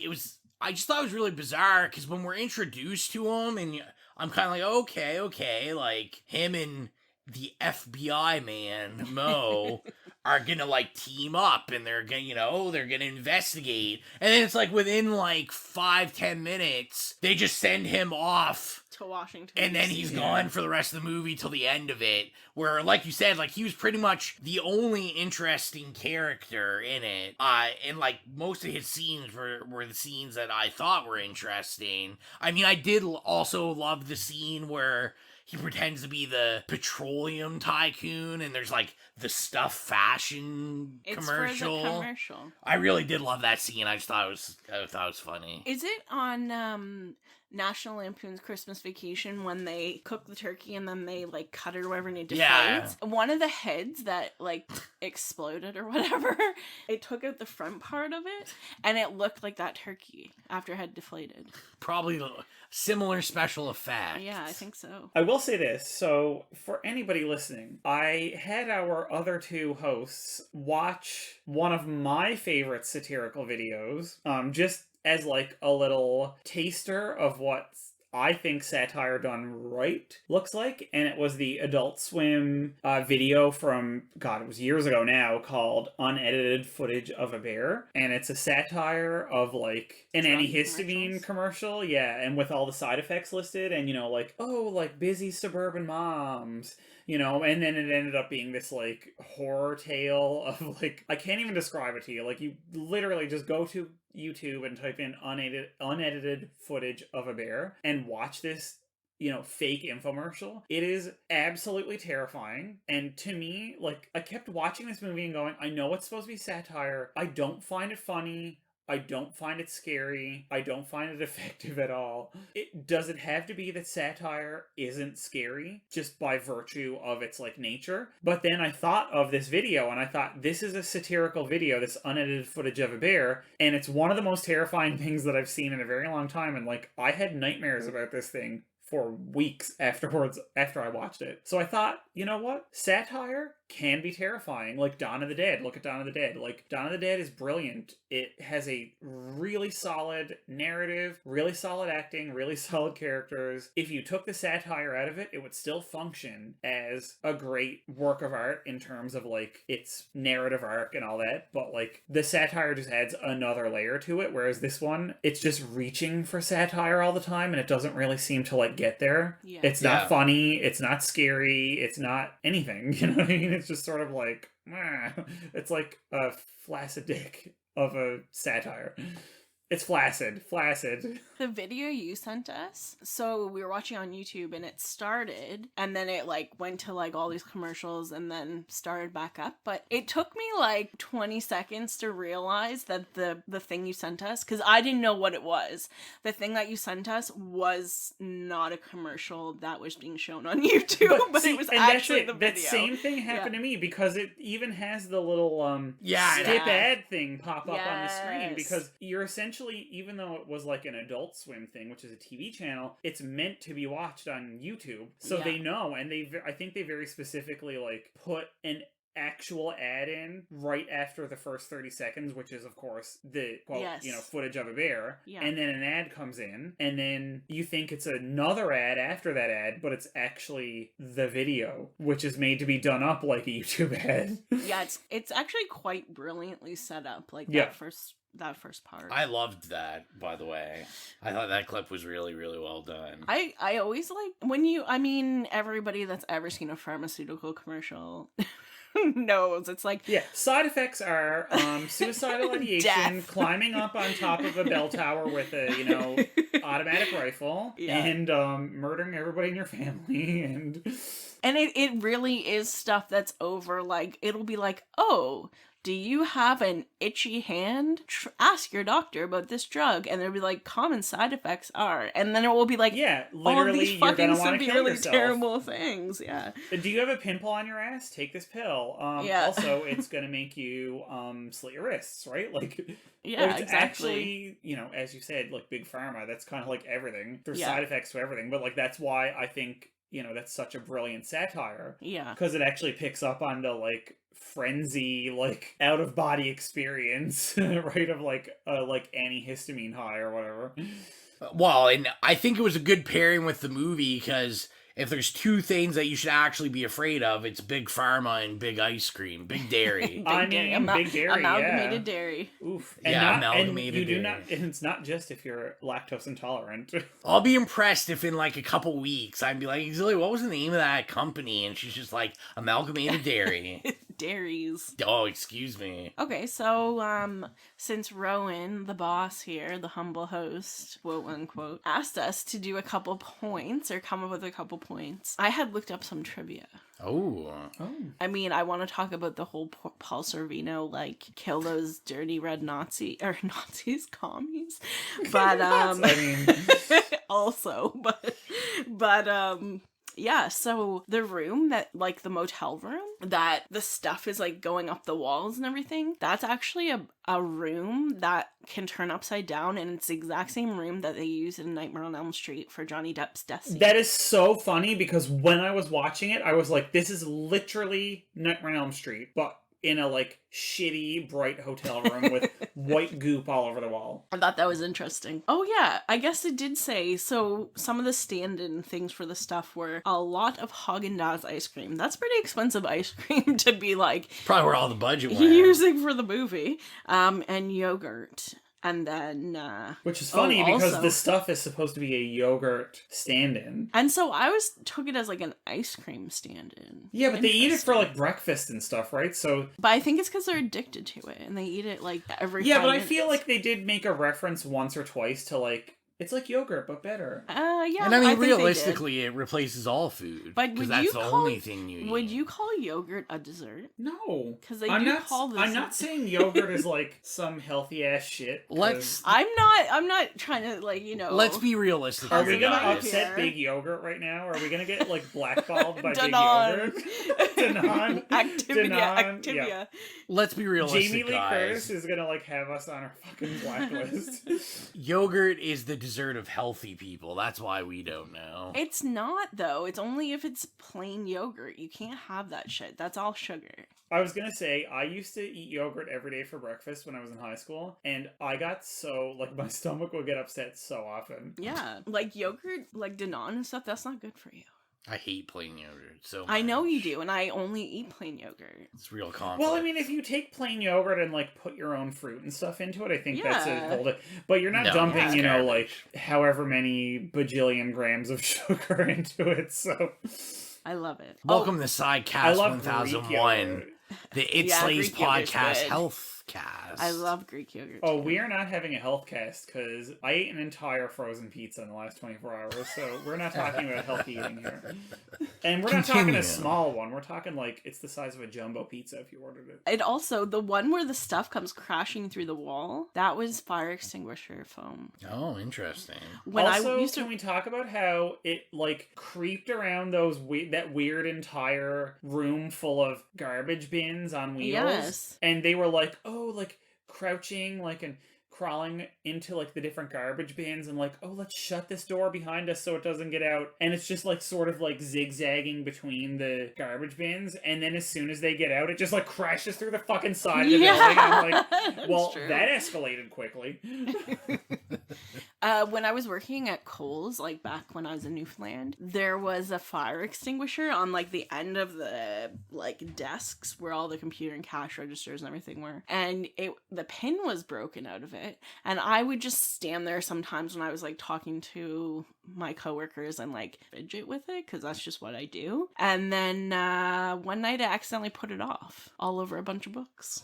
I just thought it was really bizarre, because when we're introduced to him, and I'm kind of like, okay, like, him and the FBI man, Mo, are gonna, like, team up, and they're gonna, you know, they're gonna investigate, and then it's like, within, like, 5-10 minutes, they just send him off to Washington, and then he's gone for the rest of the movie till the end of it, where, like you said, like, he was pretty much the only interesting character in it, and, like, most of his scenes were the scenes that I thought were interesting. I mean, I did also love the scene where he pretends to be the petroleum tycoon, and there's like the Stuff fashion commercial. For the commercial. I really did love that scene. I thought it was funny. Is it on National Lampoon's Christmas Vacation when they cook the turkey and then they like cut it or whatever and it deflates? Yeah. One of the heads that like exploded or whatever, it took out the front part of it and it looked like that turkey after it had deflated. Probably similar special effects. Yeah, I think so. I will say this. So for anybody listening, I had our other 2 hosts watch one of my favorite satirical videos, just as like a little taster of what I think satire done right looks like. And it was the Adult Swim video from, God, it was years ago now, called Unedited Footage of a Bear. And it's a satire of like an antihistamine commercial. Yeah, and with all the side effects listed, and, you know, like, oh, like busy suburban moms, you know, and then it ended up being this like horror tale of like, I can't even describe it to you. Like, you literally just go to YouTube and type in unedited footage of a bear and watch this, you know, fake infomercial. It is absolutely terrifying. And to me, like, I kept watching this movie and going, I know it's supposed to be satire. I don't find it funny. I don't find it scary. I don't find it effective at all. Does it have to be that satire isn't scary just by virtue of its like nature? But then I thought of this video and I thought, this is a satirical video, this unedited footage of a bear, and it's one of the most terrifying things that I've seen in a very long time. And like, I had nightmares about this thing for weeks afterwards after I watched it. So I thought, you know what? Satire can be terrifying. Like Dawn of the Dead. Look at Dawn of the Dead. Like, Dawn of the Dead is brilliant. It has a really solid narrative, really solid acting, really solid characters. If you took the satire out of it, it would still function as a great work of art in terms of, like, its narrative arc and all that. But, like, the satire just adds another layer to it, whereas this one, it's just reaching for satire all the time, and it doesn't really seem to, like, get there. Yeah. It's not funny, it's not scary, it's not anything, you know what I mean? It's just sort of like, it's like a flaccid dick of a satire. It's flaccid. The video you sent us, so we were watching on YouTube and it started and then it like went to like all these commercials and then started back up. But it took me like 20 seconds to realize that the thing you sent us, because I didn't know what it was. The thing that you sent us was not a commercial that was being shown on YouTube, but it was actually the video. That same thing happened to me because it even has the little skip ad thing pop up on the screen, because you're essentially, even though it was like an Adult Swim thing, which is a TV channel, it's meant to be watched on YouTube. So they know, and I think they very specifically like put an actual ad in right after the first 30 seconds, which is of course the quote, footage of a bear, and then an ad comes in, and then you think it's another ad after that ad, but it's actually the video, which is made to be done up like a YouTube ad. It's actually quite brilliantly set up, like that first part. I loved that, by the way. I thought that clip was really, really well done. I always like everybody that's ever seen a pharmaceutical commercial knows it's like side effects are suicidal ideation, climbing up on top of a bell tower with a automatic rifle, and murdering everybody in your family, and it really is stuff that's over, like it'll be like, oh, do you have an itchy hand? Ask your doctor about this drug. And there'll be like, common side effects are. And then it will be like, literally, all these fucking you're gonna want to kill yourself. Terrible things. Yeah. Do you have a pimple on your ass? Take this pill. Also, it's gonna make you slit your wrists, right? Like, it's actually, as you said, like big pharma. That's kind of like everything. There's side effects to everything, but like that's why I think that's such a brilliant satire. Yeah. Because it actually picks up on the like frenzy, like out of body experience, right? Of like antihistamine high or whatever. Well, and I think it was a good pairing with the movie, because if there's two things that you should actually be afraid of, it's big pharma and big ice cream, big dairy. Big dairy, amalgamated dairy. Oof. Amalgamated dairy. And it's not just if you're lactose intolerant. I'll be impressed if in like a couple weeks I'd be like, Xylia, what was the name of that company? And she's just like, Amalgamated Dairy. Dairies. Oh, excuse me. Okay, so since Rowan, the boss here, the humble host, quote unquote, asked us to do a couple points or come up with a couple points, I had looked up some trivia. Oh. I mean, I want to talk about the whole Paul Sorvino, like, kill those dirty red commies. But, also, yeah, so the room that, like, the motel room, that the stuff is, like, going up the walls and everything, that's actually a room that can turn upside down, and it's the exact same room that they used in Nightmare on Elm Street for Johnny Depp's death scene. That is so funny, because when I was watching it, I was like, this is literally Nightmare on Elm Street, but in a, like, shitty, bright hotel room with white goop all over the wall. I thought that was interesting. Oh, yeah, I guess it did say, so some of the stand-in things for the stuff were a lot of Haagen-Dazs ice cream. That's pretty expensive ice cream to be, like... Probably where all the budget went. Using for the movie. And yogurt. And then, which is funny because this stuff is supposed to be a yogurt stand-in. And so I took it as like an ice cream stand-in. Yeah, but they eat it for like breakfast and stuff, right? So, but I think it's because they're addicted to it and they eat it like every 5 but minutes. I feel like they did make a reference once or twice to like, it's like yogurt, but better. Yeah. And I mean, realistically, it replaces all food. But because that's the only thing you eat. Would you call yogurt a dessert? No. Because I'm not saying yogurt is like some healthy ass shit. I'm not trying to like, Let's be realistic. Are we gonna upset Big Yogurt right now? Are we gonna get like blackballed by Big Yogurt? Danone. Activia. Yeah. Let's be realistic, Jamie Lee Curtis is gonna like have us on her fucking blacklist. Yogurt is the dessert dessert of healthy people. That's why we don't know. It's not, though. It's only if it's plain yogurt. You can't have that shit. That's all sugar. I was gonna say, I used to eat yogurt every day for breakfast when I was in high school, and I got so, like, my stomach would get upset so often. Yeah, like yogurt, like Danone and stuff, that's not good for you. I hate plain yogurt so much. I know you do, and I only eat plain yogurt. It's real conflict. Well, I mean, if you take plain yogurt and, like, put your own fruit and stuff into it, I think that's a whole... But you're not dumping, you know, like, however many bajillion grams of sugar into it, so... I love it. Welcome to Sidecast 1001, the It Slays podcast health cast. I love Greek yogurt. Oh, we are not having a health cast because I ate an entire frozen pizza in the last 24 hours, so we're not talking about healthy eating here. And we're not talking a small one. We're talking like it's the size of a jumbo pizza if you ordered it. And also, the one where the stuff comes crashing through the wall, that was fire extinguisher foam. Oh, interesting. When can we talk about how it like creeped around that weird entire room full of garbage bins on wheels? Yes. And they were like, like crouching, like, and crawling into like the different garbage bins and like, let's shut this door behind us so it doesn't get out. And it's just like sort of like zigzagging between the garbage bins, and then as soon as they get out, it just like crashes through the fucking side of the building. I'm like, well, that escalated quickly. When I was working at Kohl's, like back when I was in Newfoundland, there was a fire extinguisher on like the end of the like desks where all the computer and cash registers and everything were, and the pin was broken out of it, and I would just stand there sometimes when I was like talking to my coworkers and like fidget with it because that's just what I do. And then one night I accidentally put it off all over a bunch of books.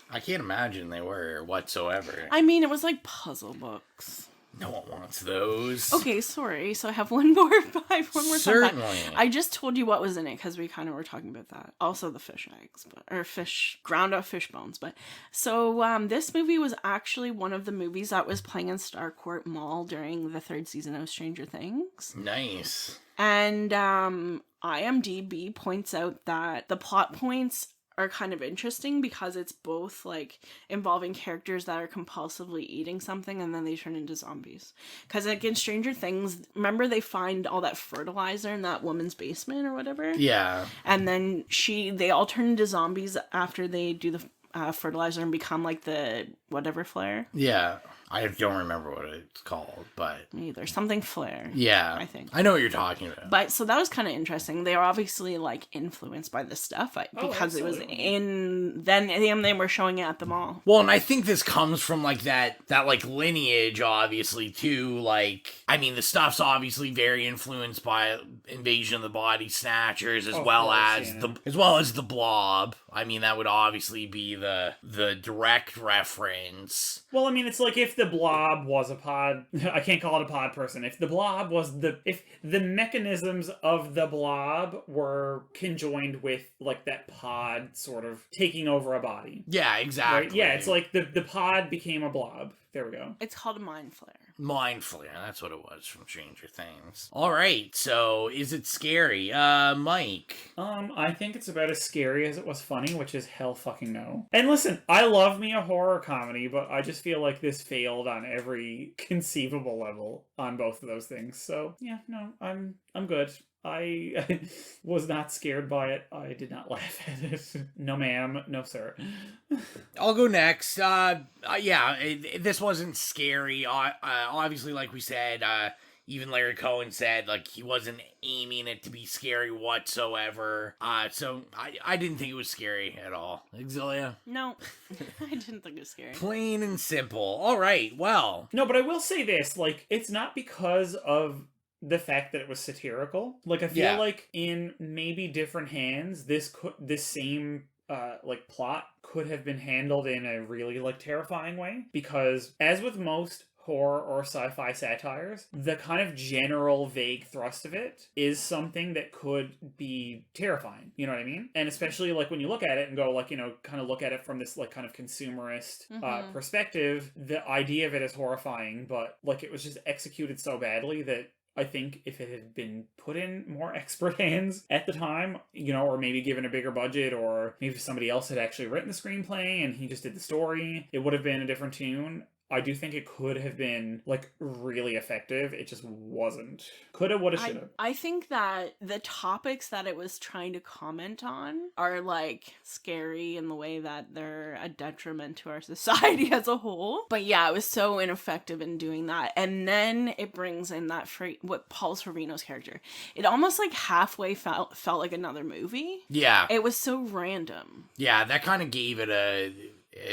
I can't imagine they were whatsoever. I mean, it was like puzzle books. No one wants those. Okay, sorry. So I have one more. Certainly. I just told you what was in it because we kind of were talking about that. Also the fish eggs, ground up fish bones. But so this movie was actually one of the movies that was playing in Starcourt Mall during the 3rd season of Stranger Things. Nice. And IMDb points out that the plot points are kind of interesting because it's both like involving characters that are compulsively eating something and then they turn into zombies. Because like in Stranger Things, remember they find all that fertilizer in that woman's basement or whatever? Yeah. And then they all turn into zombies after they do the fertilizer and become like the whatever flare. Yeah. I don't remember what it's called, but... Me either. Something flare. Yeah. I think. I know what you're talking about. But, so that was kind of interesting. They were obviously, like, influenced by this stuff because it was in... Then they were showing it at the mall. Well, and I think this comes from, like, that like, lineage, obviously, too. Like, I mean, the stuff's obviously very influenced by Invasion of the Body Snatchers, as well as the Blob. I mean, that would obviously be the direct reference. Well, I mean, it's like if the Blob was a pod... I can't call it a pod person. If the Blob was if the mechanisms of the Blob were conjoined with, like, that pod sort of taking over a body. Yeah, exactly. Right? Yeah, it's like the pod became a blob. There we go. It's called a mind flare. Mind flare, that's what it was from Stranger Things. All right, so is it scary? Mike? I think it's about as scary as it was funny, which is hell fucking no. And listen, I love me a horror comedy, but I just feel like this failed on every conceivable level on both of those things. So, yeah, no, I'm good. I was not scared by it. I did not laugh at it. No, ma'am. No, sir. I'll go next. This wasn't scary. Obviously, like we said, even Larry Cohen said, like, he wasn't aiming it to be scary whatsoever. So I didn't think it was scary at all. Xylia? No, I didn't think it was scary. Plain and simple. All right, well. No, but I will say this. Like, it's not because of the fact that it was satirical. Like, I feel like in maybe different hands, this same like plot could have been handled in a really like terrifying way, because as with most horror or sci-fi satires, the kind of general vague thrust of it is something that could be terrifying. You know what I mean? And especially like when you look at it and go like, you know, kind of look at it from this like kind of consumerist perspective, the idea of it is horrifying, but like it was just executed so badly that I think if it had been put in more expert hands at the time, you know, or maybe given a bigger budget, or maybe somebody else had actually written the screenplay and he just did the story, it would have been a different tune. I do think it could have been, like, really effective. It just wasn't. Coulda, woulda, shoulda. I think that the topics that it was trying to comment on are, like, scary in the way that they're a detriment to our society as a whole. But yeah, it was so ineffective in doing that. And then it brings in that what Paul Sorvino's character. It almost, like, halfway felt like another movie. Yeah. It was so random. Yeah, that kind of gave it a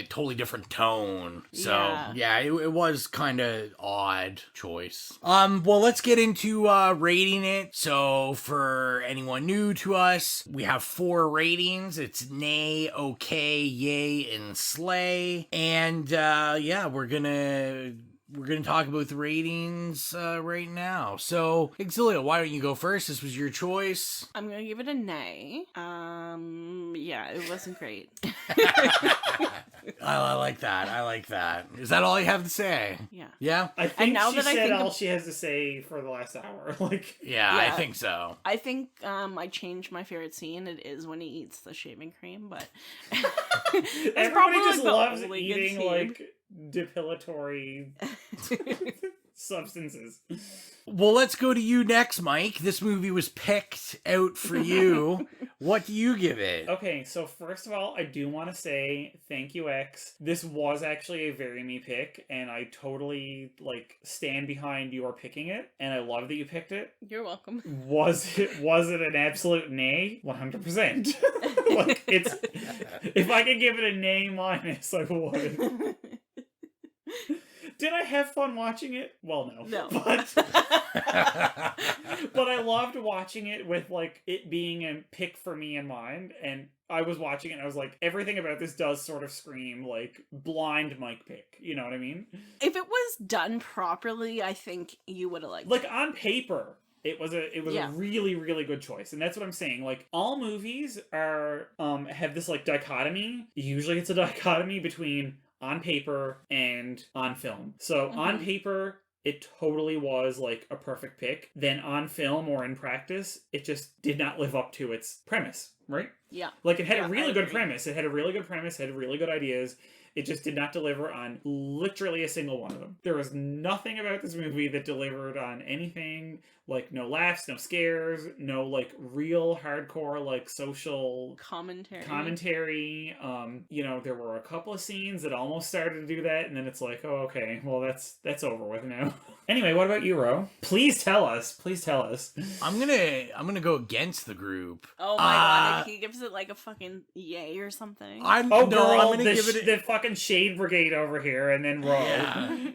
totally different tone. So, yeah, it was kind of odd choice. Well, let's get into rating it. So, for anyone new to us, we have 4 ratings. It's nay, okay, yay, and slay. And, yeah, we're gonna talk about the ratings right now. So, Xylia, why don't you go first? This was your choice. I'm gonna give it a nay. Yeah, it wasn't great. I like that. I like that. Is that all you have to say? Yeah. Yeah? I think she said all she has to say for the last hour. Like, yeah, I think so. I think I changed my favorite scene. It is when he eats the shaving cream, but everybody just loves eating, like, depilatory substances. Well, let's go to you next, Mike. This movie was picked out for you. What do you give it? Okay, so first of all, I do want to say thank you, X. This was actually a very me pick, and I totally, like, stand behind your picking it, and I love that you picked it. You're welcome. Was it an absolute nay? 100%. Like, it's, if I could give it a nay minus, I would. Did I have fun watching it? Well, no. No. But I loved watching it with, like, it being a pick for me in mind. And I was watching it and I was like, everything about this does sort of scream, like, blind Mike pick. You know what I mean? If it was done properly, I think you would have liked it. Like, on paper, it was a really, really good choice. And that's what I'm saying. Like, all movies are, have this, like, dichotomy. Usually it's a dichotomy between on paper and on film. So on paper, it totally was, like, a perfect pick. Then on film or in practice, it just did not live up to its premise, right? Yeah. Like, it had a really good premise. It had really good ideas. It just did not deliver on literally a single one of them. There was nothing about this movie that delivered on anything. Like, no laughs, no scares, no, like, real hardcore, like, social commentary. You know, there were a couple of scenes that almost started to do that, and then it's like, oh, okay, well, that's over with now. Anyway, what about you, Ro? Please tell us. I'm gonna go against the group. Oh my god, he gives it like a fucking yay or something. I'm gonna give it the fucking Shade Brigade over here, and then Ro. Yeah.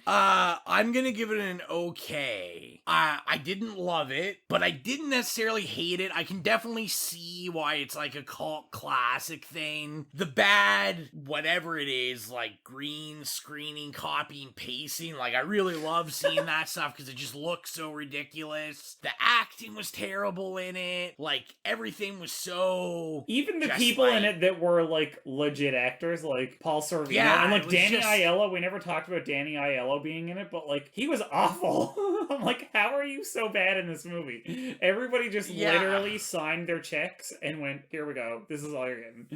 I'm gonna give it an okay. I didn't love it, but I didn't necessarily hate it. I can definitely see why it's like a cult classic thing. The bad, whatever it is, like green screening, copying, pasting, like I really love seeing that stuff because it just looks so ridiculous. The acting was terrible in it. Like everything was so... Even the people in it that were like legit actors, like Paul Sorvino, and like Danny Aiello. We never talked about Danny Aiello being in it, but like he was awful. I'm like, how are you so bad in this movie? Everybody just literally signed their checks and went, here we go, this is all you're getting.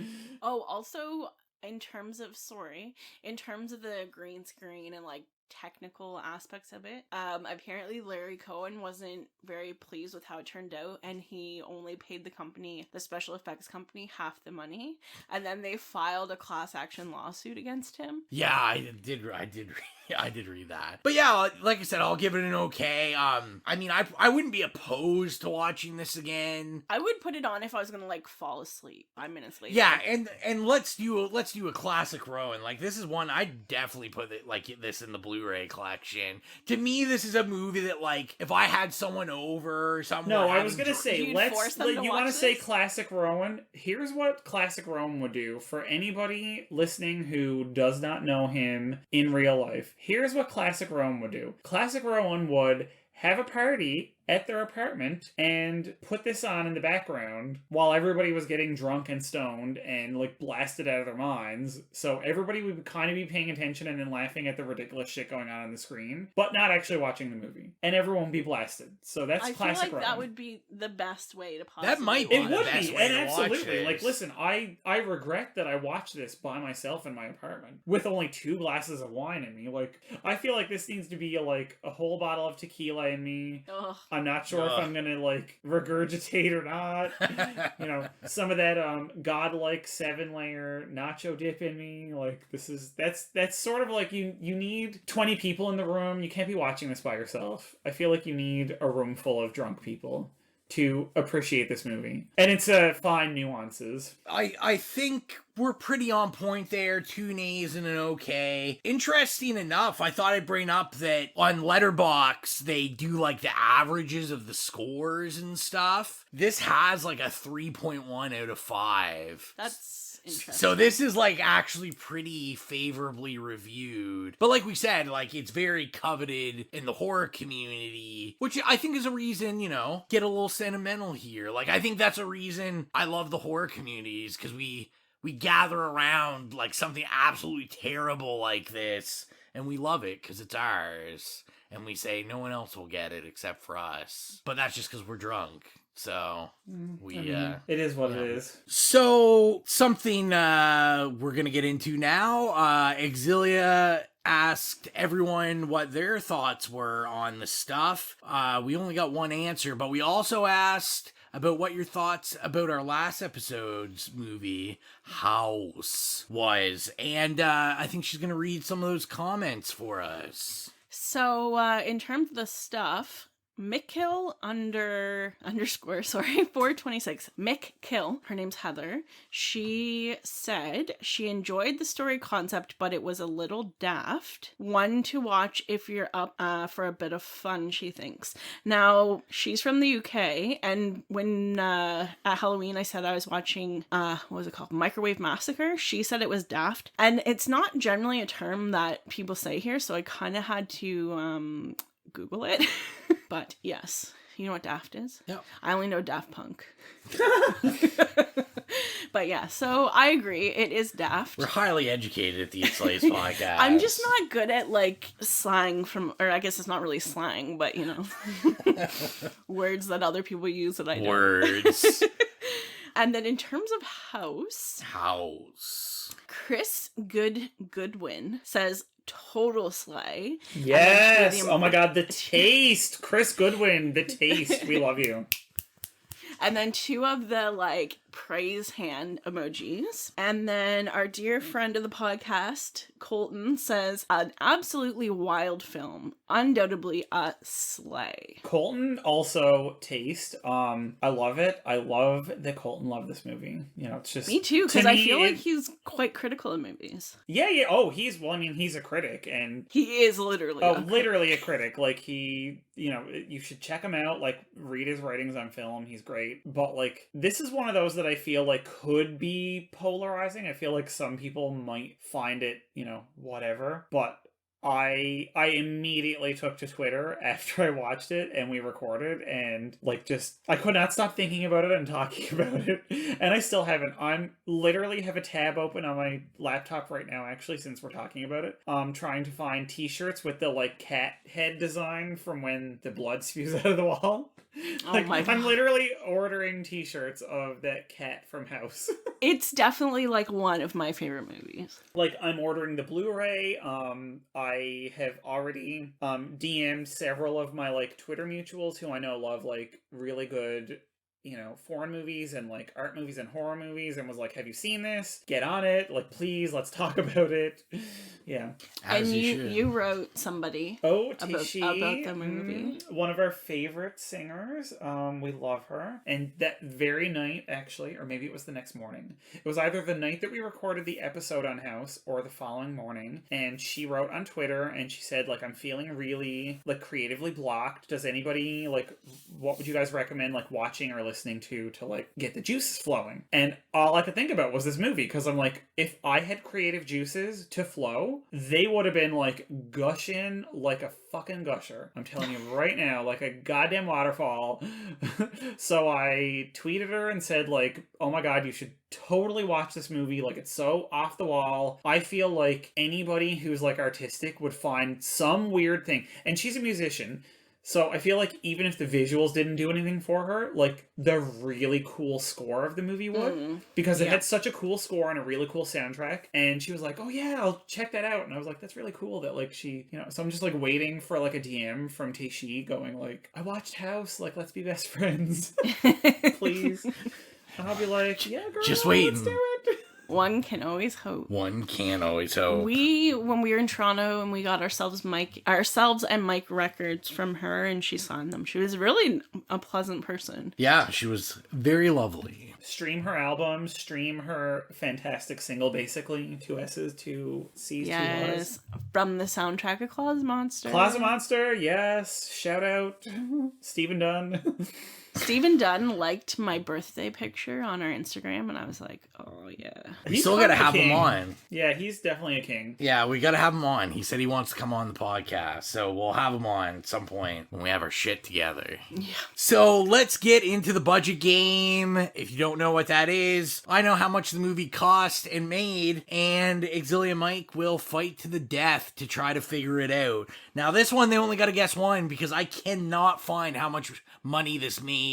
Oh, also in terms of the green screen and like technical aspects of it, apparently Larry Cohen wasn't very pleased with how it turned out, and he only paid the special effects company, half the money, and then they filed a class action lawsuit against him. Yeah, I did read that. But yeah, like I said, I'll give it an okay. I mean, I wouldn't be opposed to watching this again. I would put it on if I was gonna like fall asleep 5 minutes later. Yeah, and let's do a classic Rowan. Like this is one I definitely put it like this in the Blu-ray collection. To me, this is a movie that like if I had someone over or something. No, I was gonna say you want to say classic Rowan. Here's what classic Rowan would do for anybody listening who does not know him in real life. Here's what classic Rowan would do. Classic Rowan would have a party at their apartment and put this on in the background while everybody was getting drunk and stoned and like blasted out of their minds. So everybody would kind of be paying attention and then laughing at the ridiculous shit going on the screen, but not actually watching the movie. And everyone would be blasted. So that's I classic feel like Rowan. that would be the best way to possibly That might be It the would best be, way and to absolutely. watch this. Like, listen, I regret that I watched this by myself in my apartment with only 2 glasses of wine in me. Like, I feel like this needs to be a whole bottle of tequila in me. Ugh. I'm not sure if I'm gonna like regurgitate or not. You know, some of that godlike 7-layer nacho dip in me. Like, that's sort of like you need 20 people in the room. You can't be watching this by yourself. I feel like you need a room full of drunk people to appreciate this movie. And it's fine nuances. I think we're pretty on point there. 2 nays and an okay. Interesting enough, I thought I'd bring up that on Letterboxd, they do like the averages of the scores and stuff. This has like a 3.1 out of 5. That's interesting. So this is like actually pretty favorably reviewed. But like we said, like it's very coveted in the horror community, which I think is a reason, you know, get a little sentimental here. Like I think that's a reason I love the horror communities, because we gather around like something absolutely terrible like this, and we love it because it's ours, and we say no one else will get it except for us. But that's just because we're drunk. So it is what it is. So something we're gonna get into now. Xylia asked everyone what their thoughts were on the stuff. We only got one answer, but we also asked about what your thoughts about our last episode's movie, House, was. And I think she's going to read some of those comments for us. So, in terms of the stuff, Mickkill underscore 426. Mick Kill, her name's Heather. She said she enjoyed the story concept, but it was a little daft. One to watch if you're up for a bit of fun, she thinks. Now, she's from the UK, and when at Halloween I said I was watching, what was it called? Microwave Massacre. She said it was daft. And it's not generally a term that people say here, so I kind of had to Google it. But yes, you know what daft is? Yep. I only know Daft Punk. But yeah, so I agree, it is daft. We're highly educated at the It's Slays podcast. I'm just not good at like slang or I guess it's not really slang, but you know, words that other people use that I don't. Words. And then in terms of House, Chris Goodwin says total slay. Yes. Oh my god, the taste. Chris Goodwin, the taste. We love you. And then 2 of the like praise hand emojis. And then our dear friend of the podcast, Colton, says an absolutely wild film. Undoubtedly a slay. Colton also taste. I love it. I love that Colton loved this movie. You know, it's just me too, because I feel like he's quite critical of movies. Yeah. Oh, he's a critic, and he is literally literally a critic. Like he, you know, you should check him out. Like read his writings on film. He's great. But like this is one of those that I feel like could be polarizing. I feel like some people might find it, you know, whatever. But I immediately took to Twitter after I watched it and we recorded, and like just I could not stop thinking about it and talking about it, and I still haven't. I'm literally have a tab open on my laptop right now, actually, since we're talking about it. Trying to find t-shirts with the like cat head design from when the blood spews out of the wall. Like, oh my God. I'm literally ordering t-shirts of that cat from House. It's definitely like one of my favorite movies. Like I'm ordering the Blu-ray. I have already DM'd several of my like Twitter mutuals who I know love like really good, you know, foreign movies and like art movies and horror movies, and was like, have you seen this? Get on it. Like, please, let's talk about it. Yeah. And you wrote somebody about the movie. One of our favorite singers. We love her. And that very night, actually, or maybe it was the next morning, it was either the night that we recorded the episode on House or the following morning, and she wrote on Twitter and she said, like, I'm feeling really like creatively blocked. Does anybody like, what would you guys recommend like watching or listening to like get the juices flowing. And all I could think about was this movie, because I'm like, if I had creative juices to flow, they would have been like gushing like a fucking gusher. I'm telling you right now, like a goddamn waterfall. So I tweeted her and said like, oh my god, you should totally watch this movie. Like, it's so off the wall. I feel like anybody who's like artistic would find some weird thing. And she's a musician, so I feel like even if the visuals didn't do anything for her, like the really cool score of the movie would, because it had such a cool score and a really cool soundtrack. And she was like, oh yeah, I'll check that out. And I was like, that's really cool that like she, you know, so I'm just like waiting for like a DM from Teishi going like, I watched House, like let's be best friends. Please. And I'll be like, yeah, girl, just waiting. Let's do it. One can always hope. One can always hope. When we were in Toronto and we got ourselves and Mike records from her, and she signed them. She was really a pleasant person. Yeah, she was very lovely. Stream her album, stream her fantastic single, basically. 2 S's, 2 C's, 2 R's. Yes, from the soundtrack of Closet Monster. Closet Monster, yes. Shout out Stephen Dunn. Stephen Dunn liked my birthday picture on our Instagram, and I was like, oh, yeah. We still gotta have him on. Yeah, he's definitely a king. Yeah, we gotta have him on. He said he wants to come on the podcast, so we'll have him on at some point when we have our shit together. Yeah. So let's get into the budget game. If you don't know what that is, I know how much the movie cost and made, and Xylia and Mike will fight to the death to try to figure it out. Now, this one, they only gotta guess one, because I cannot find how much money this made.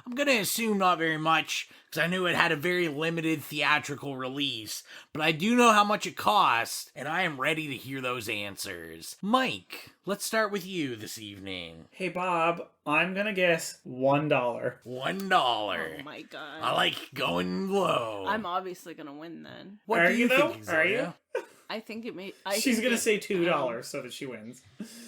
I'm gonna assume not very much, because I knew it had a very limited theatrical release, but I do know how much it cost, and I am ready to hear those answers. Mike, let's start with you this evening. Hey Bob, I'm gonna guess $1. $1. Oh my god. I like going low. I'm obviously gonna win then. What Are do you though? think, Are you? I think it may. She's gonna say $2 so that she wins.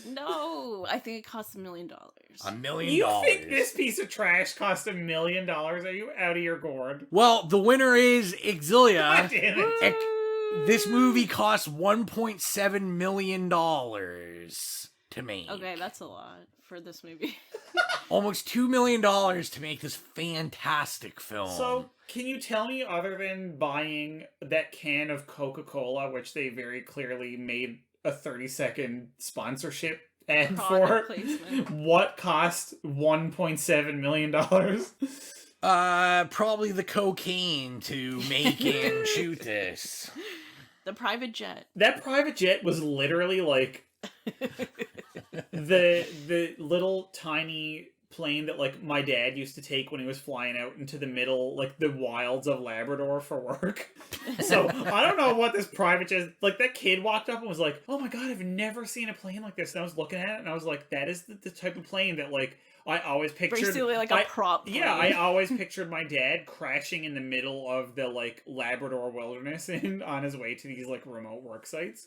No, I think it costs $1 million. $1 million. You think this piece of trash cost $1 million? Are you out of your gourd? Well, the winner is Xylia. God damn it. This movie cost $1.7 million to make. Okay, that's a lot for this movie. Almost $2 million to make this fantastic film. So, can you tell me, other than buying that can of Coca-Cola, which they very clearly made a 30-second sponsorship ad for, what cost $1.7 million? Probably the cocaine to make and shoot this. The private jet. That private jet was literally like the little tiny plane that like my dad used to take when he was flying out into the middle, like the wilds of Labrador for work. So I don't know what this private jet, like that kid walked up and was like, oh my god, I've never seen a plane like this. And I was looking at it and I was like, that is the type of plane that like I always pictured. Basically like a prop plane. Yeah, I always pictured my dad crashing in the middle of the like Labrador wilderness and on his way to these like remote work sites.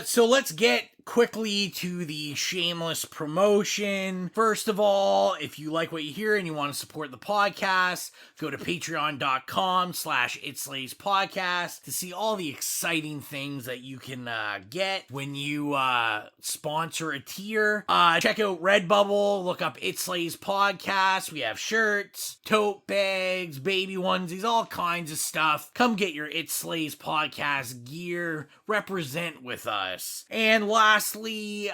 So let's get quickly to the shameless promotion. First of all, if you like what you hear and you want to support the podcast, go to patreon.com/itslayspodcast to see all the exciting things that you can get when you sponsor a tier. Check out Redbubble, look up It Slays Podcast. We have shirts, tote bags, baby onesies, all kinds of stuff. Come get your It Slays Podcast gear. Represent with us. And lastly,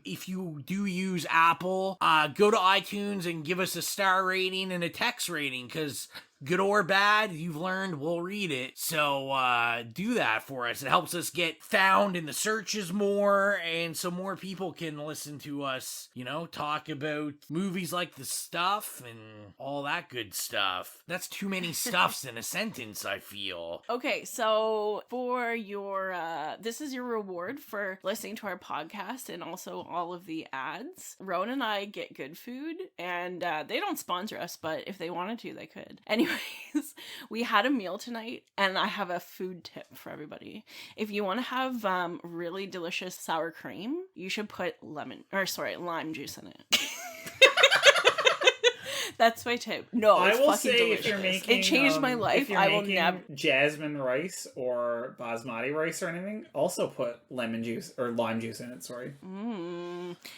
if you do use Apple, go to iTunes and give us a star rating and a text rating, because good or bad, you've learned we'll read it. So do that for us. It helps us get found in the searches more, and so more people can listen to us, you know, talk about movies like The Stuff and all that good stuff. That's too many stuffs in a sentence, I feel. Okay, so for your, this is your reward for listening to our podcast and also all of the ads. Rowan and I get good food, and they don't sponsor us, but if they wanted to, they could. Anyways, we had a meal tonight, and I have a food tip for everybody. If you want to have really delicious sour cream, you should put lime juice in it. That's my tip. No, I it's will fucking say delicious. if you're making, it changed my life. If you're I will making never. jasmine rice or basmati rice or anything, also put lemon juice or lime juice in it. Sorry.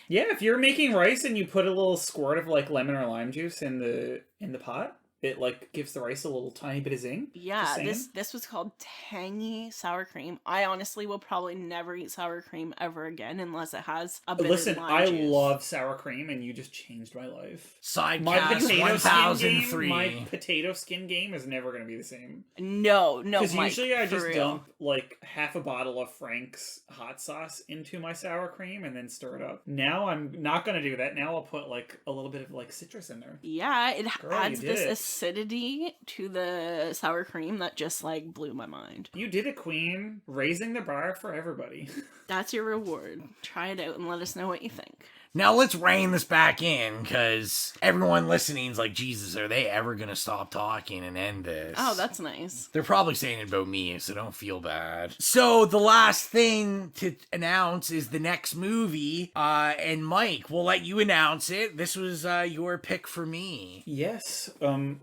Yeah, if you're making rice and you put a little squirt of like lemon or lime juice in the pot, it like gives the rice a little tiny bit of zing. Yeah, this was called tangy sour cream. I honestly will probably never eat sour cream ever again unless it has a bit Listen, of lime juice. I love sour cream, and you just changed my life. Sidecast 1003. My potato skin game is never going to be the same. No, because Mike, usually I just for real. dump like half a bottle of Frank's hot sauce into my sour cream and then stir it up. Now I'm not going to do that. Now I'll put like a little bit of like citrus in there. Yeah, it Girl, adds you did this it. acidity to the sour cream that just like blew my mind. You did it, Queen. Raising the bar for everybody. That's your reward. Try it out and let us know what you think. Now let's rein this back in, because everyone listening's like, Jesus, are they ever going to stop talking and end this? Oh, that's nice. They're probably saying it about me, so don't feel bad. So the last thing to announce is the next movie, and Mike, we'll let you announce it. This was your pick for me. Yes.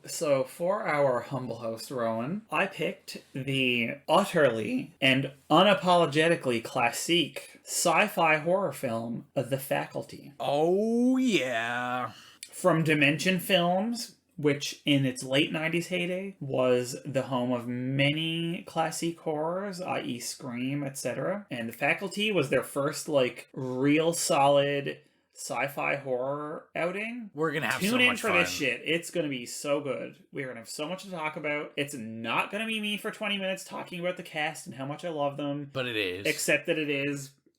So for our humble host, Rowan, I picked the utterly and unapologetically classique sci-fi horror film, The Faculty. Oh, yeah. From Dimension Films, which in its late 90s heyday was the home of many classic horrors, i.e. Scream, etc. And The Faculty was their first, like, real solid sci-fi horror outing. We're gonna have Tune so in much for fun. this shit. It's gonna be so good. We're gonna have so much to talk about. It's not gonna be me for 20 minutes talking about the cast and how much I love them. But it is. Except that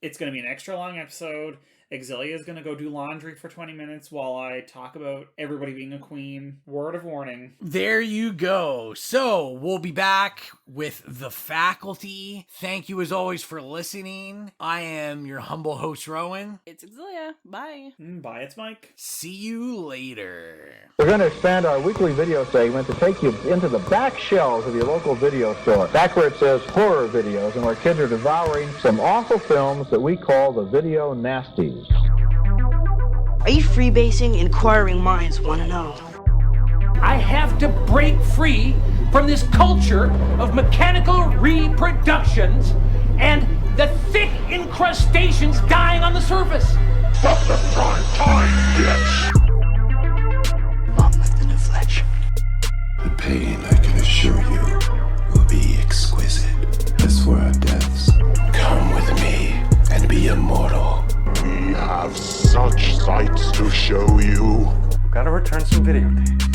it's gonna be an extra long episode. Xylia is gonna go do laundry for 20 minutes while I talk about everybody being a queen. Word of warning. There you go. So we'll be back with The Faculty. Thank you as always for listening. I am your humble host, Rowan. It's Xylia. Bye. Bye, it's Mike. See you later. We're going to expand our weekly video segment to take you into the back shelves of your local video store, back where it says horror videos, and where kids are devouring some awful films that we call the video nasties. Are you freebasing? Inquiring minds want to know. I have to break free from this culture of mechanical reproductions and the thick incrustations dying on the surface. But the prime time, bitch! Mom with the new fletch. The pain, I can assure you, will be exquisite. As for our deaths, come with me and be immortal. We have such sights to show you. Gotta return some videotape.